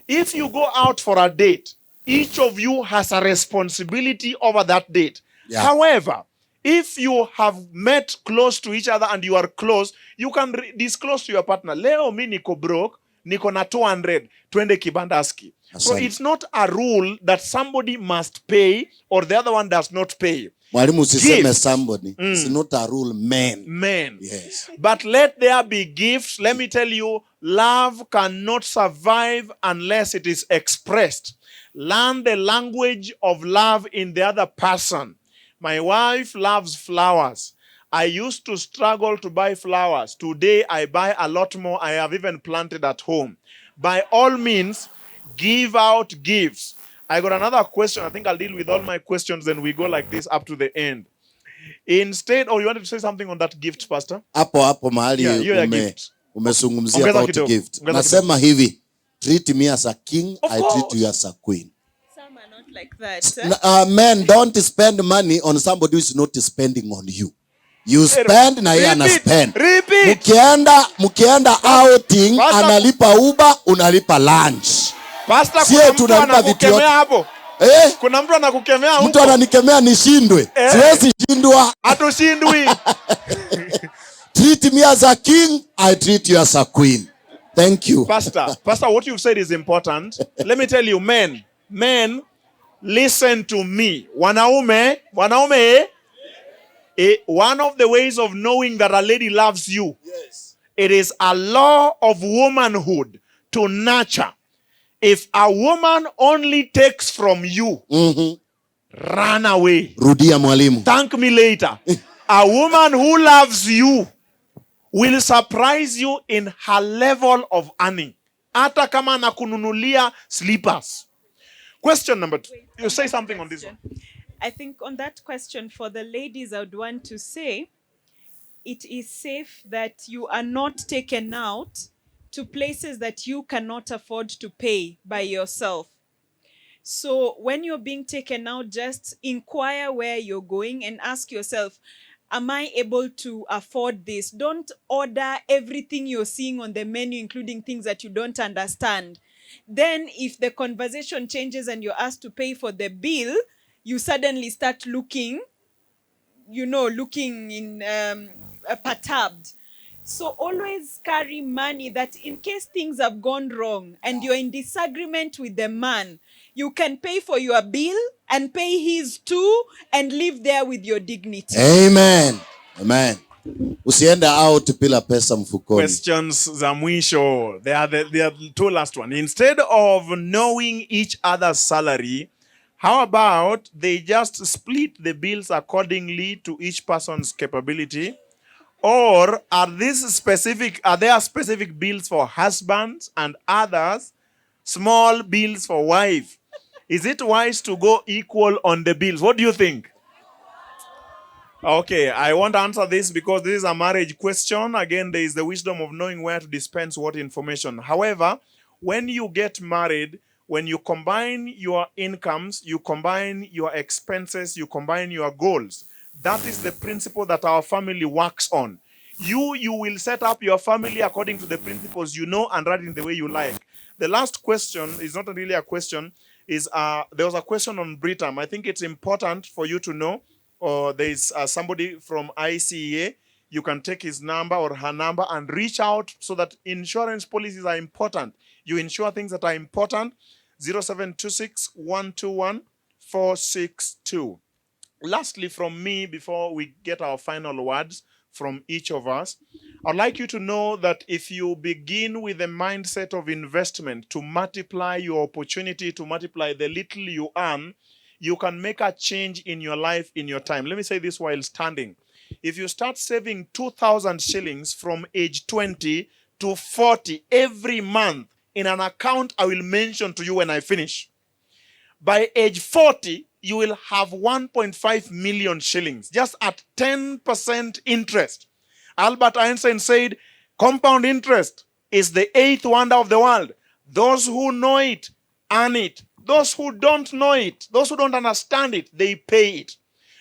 if you go out for a date, each of you has a responsibility over that date. Yeah. However, if you have met close to each other and you are close, you can disclose to your partner, leo mi niko broke, niko na 200, twende kibandaski. So it's not a rule that somebody must pay or the other one does not pay. Mwalimu usiseme somebody. It's not a rule, men. Yes. But let there be gifts. Let me tell you, love cannot survive unless it is expressed. Learn the language of love in the other person. My wife loves flowers. I used to struggle to buy flowers. Today I buy a lot more. I have even planted at home. By all means, give out gifts. I got another question. I think I'll deal with all my questions, then we go like this up to the end. Instead, you wanted to say something on that gift, Pastor? Hapo mahali umezungumzia about gift. Nasema hivi, treat me as a king, I treat you as a queen. Some are not like that. Men, don't spend money on somebody who is not spending on you. You spend na yeye ana spend. Mkienda outing, analipa Uber, unalipa lunch. Pastor, kuna mtu anakukemea hapo. Kuna mtu anakukemea huko. Mtu ananikemea nishindwe. Siwezi shindwa. Hatushindwi. Treat me as a king, I treat you as a queen. Thank you. Pastor, what you've said is important. Let me tell you, men, listen to me. Wanaume, One of the ways of knowing that a lady loves you, it is a law of womanhood to nurture. If a woman only takes from you, run away. Rudia mwalimu. Thank me later. A woman who loves you will surprise you in her level of earning. Hata kama nakununulia slippers. Question number 2. You say something on this one. I think on that question for the ladies, I would want to say it is safe that you are not taken out to places that you cannot afford to pay by yourself. So when you're being taken out, just inquire where you're going and ask yourself, am I able to afford this? Don't order everything you're seeing on the menu, including things that you don't understand. Then if the conversation changes and you're asked to pay for the bill, you suddenly start looking perturbed. So always carry money that in case things have gone wrong and you're in disagreement with the man, you can pay for your bill and pay his too and live there with your dignity. Amen. Amen. Usiende out bila pesa mfukoni. Questions za mwisho. They are the two last one. Instead of knowing each other's salary, how about they just split the bills accordingly to each person's capability? Or are there specific bills for husbands and others small bills for wife? Is it wise to go equal on the bills? What do you think? Okay, I want to answer this because this is a marriage question. Again, there is the wisdom of knowing where to dispense what information. However, when you get married, when you combine your incomes, you combine your expenses, you combine your goals. That is the principle that our family works on. You will set up your family according to the principles you know and run in the way you like. The last question is not really a question. There was a question on Britam. I think it's important for you to know. Or there is somebody from ICEA. You can take his number or her number and reach out so that insurance policies are important. You insure things that are important. 0726 121 462. Lastly, from me, before we get our final words from each of us, I'd like you to know that if you begin with a mindset of investment to multiply your opportunity, to multiply the little you earn, you can make a change in your life in your time. Let me say this while standing. If you start saving 2,000 shillings from age 20 to 40 every month in an account I will mention to you when I finish, by age 40, you will have 1.5 million shillings, just at 10% interest. Albert Einstein said, compound interest is the eighth wonder of the world. Those who know it, earn it. Those who don't know it, those who don't understand it, they pay it.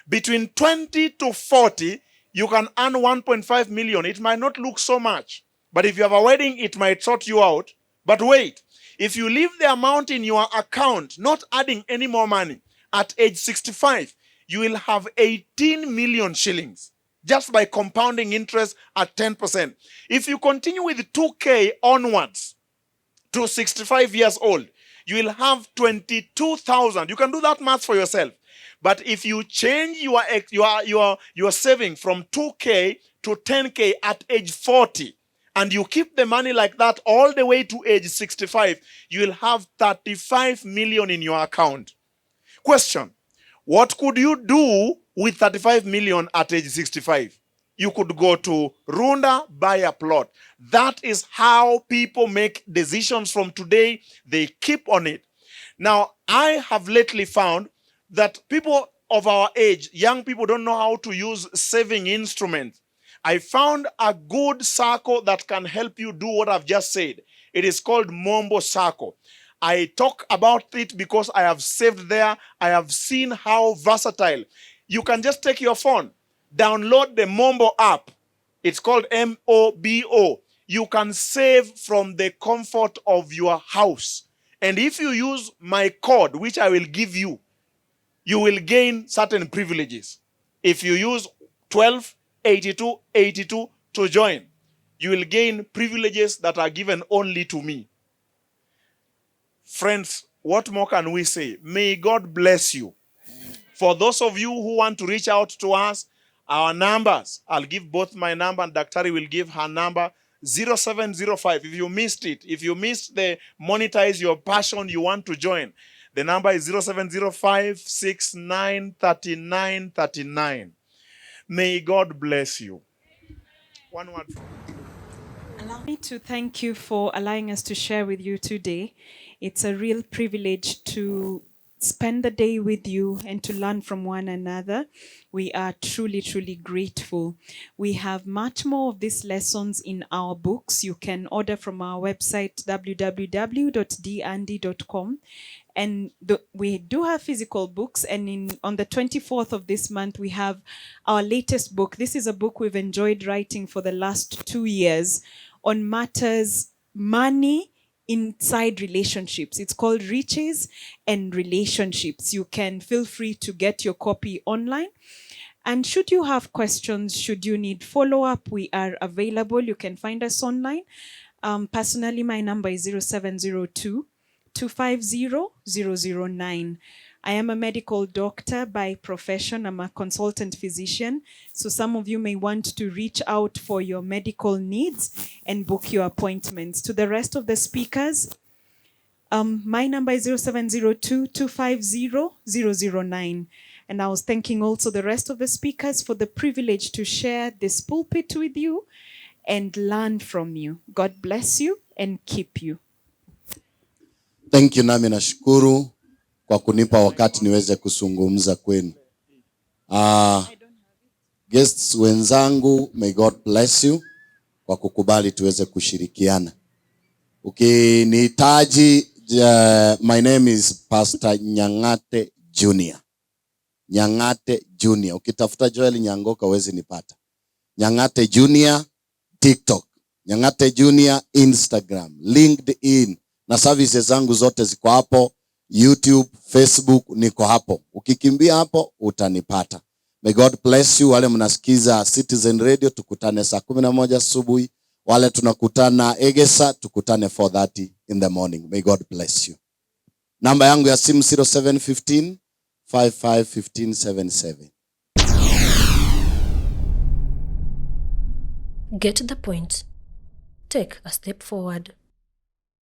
Between 20 to 40, you can earn 1.5 million. It might not look so much, but if you have a wedding, it might sort you out. But wait, if you leave the amount in your account, not adding any more money, at age 65, you will have 18 million shillings just by compounding interest at 10%. If you continue with 2K onwards to 65 years old, you will have 22,000. You can do that math for yourself. But if you change your saving from 2K to 10K at age 40, and you keep the money like that all the way to age 65, you will have 35 million in your account. Question: what could you do with 35 million at age 65? You could go to Runda, buy a plot. That is how people make decisions from today. They keep on it. Now, I have lately found that people of our age, young people, don't know how to use saving instruments. I found a good circle that can help you do what I've just said. It is called Mombo Circle. I talk about it because I have saved there. I have seen how versatile. You can just take your phone, download the Mombo app. It's called MOBO. You can save from the comfort of your house. And if you use my code, which I will give you, you will gain certain privileges. If you use 128282 to join, you will gain privileges that are given only to me. Friends, what more can we say? May God bless you. For those of you who want to reach out to us, Our numbers, I'll give both my number and Daktari will give her number. 0705. If you missed it, if you missed the monetize your passion, you want to join, the number is 0705 693939. May God bless you. One word from Allow me to thank you for allowing us to share with you today. It's a real privilege to spend the day with you and to learn from one another. We are truly, truly grateful. We have much more of these lessons in our books. You can order from our website, www.deeandy.com. And we do have physical books, and on the 24th of this month, we have our latest book. This is a book we've enjoyed writing for the last 2 years on matters money inside relationships. It's called Riches and Relationships. You can feel free to get your copy online. And should you have questions, should you need follow-up, we are available. You can find us online. Personally, my number is 0702 250 009. I am a medical doctor by profession. I'm a consultant physician. So some of you may want to reach out for your medical needs and book your appointments. To the rest of the speakers, my number is 0702 250 009. And I was thanking also the rest of the speakers for the privilege to share this pulpit with you and learn from you. God bless you and keep you. Thank you, nami nashukuru kwa kunipa wakati niweze kuzungumza kwenu. Guests wenzangu, may God bless you kwa kukubali tuweze kushirikiana. Ukinihitaji, my name is Pastor Nyang'ate Jr. Nyang'ate Jr. Ukitafuta Joel Nyangoka huwezi nipata. Nyang'ate Jr. TikTok, Nyang'ate Jr. Instagram, LinkedIn, na services zangu zote ziko hapo. YouTube, Facebook, niko hapo. Ukikimbia hapo utanipata. May God bless you. Wale mnasikiza Citizen Radio, tukutane saa 11 asubuhi. Wale tunakutana Egesa, tukutane 4:30 in the morning. May God bless you. Namba yangu ya simu 0715 551577. Get the point. Take a step forward.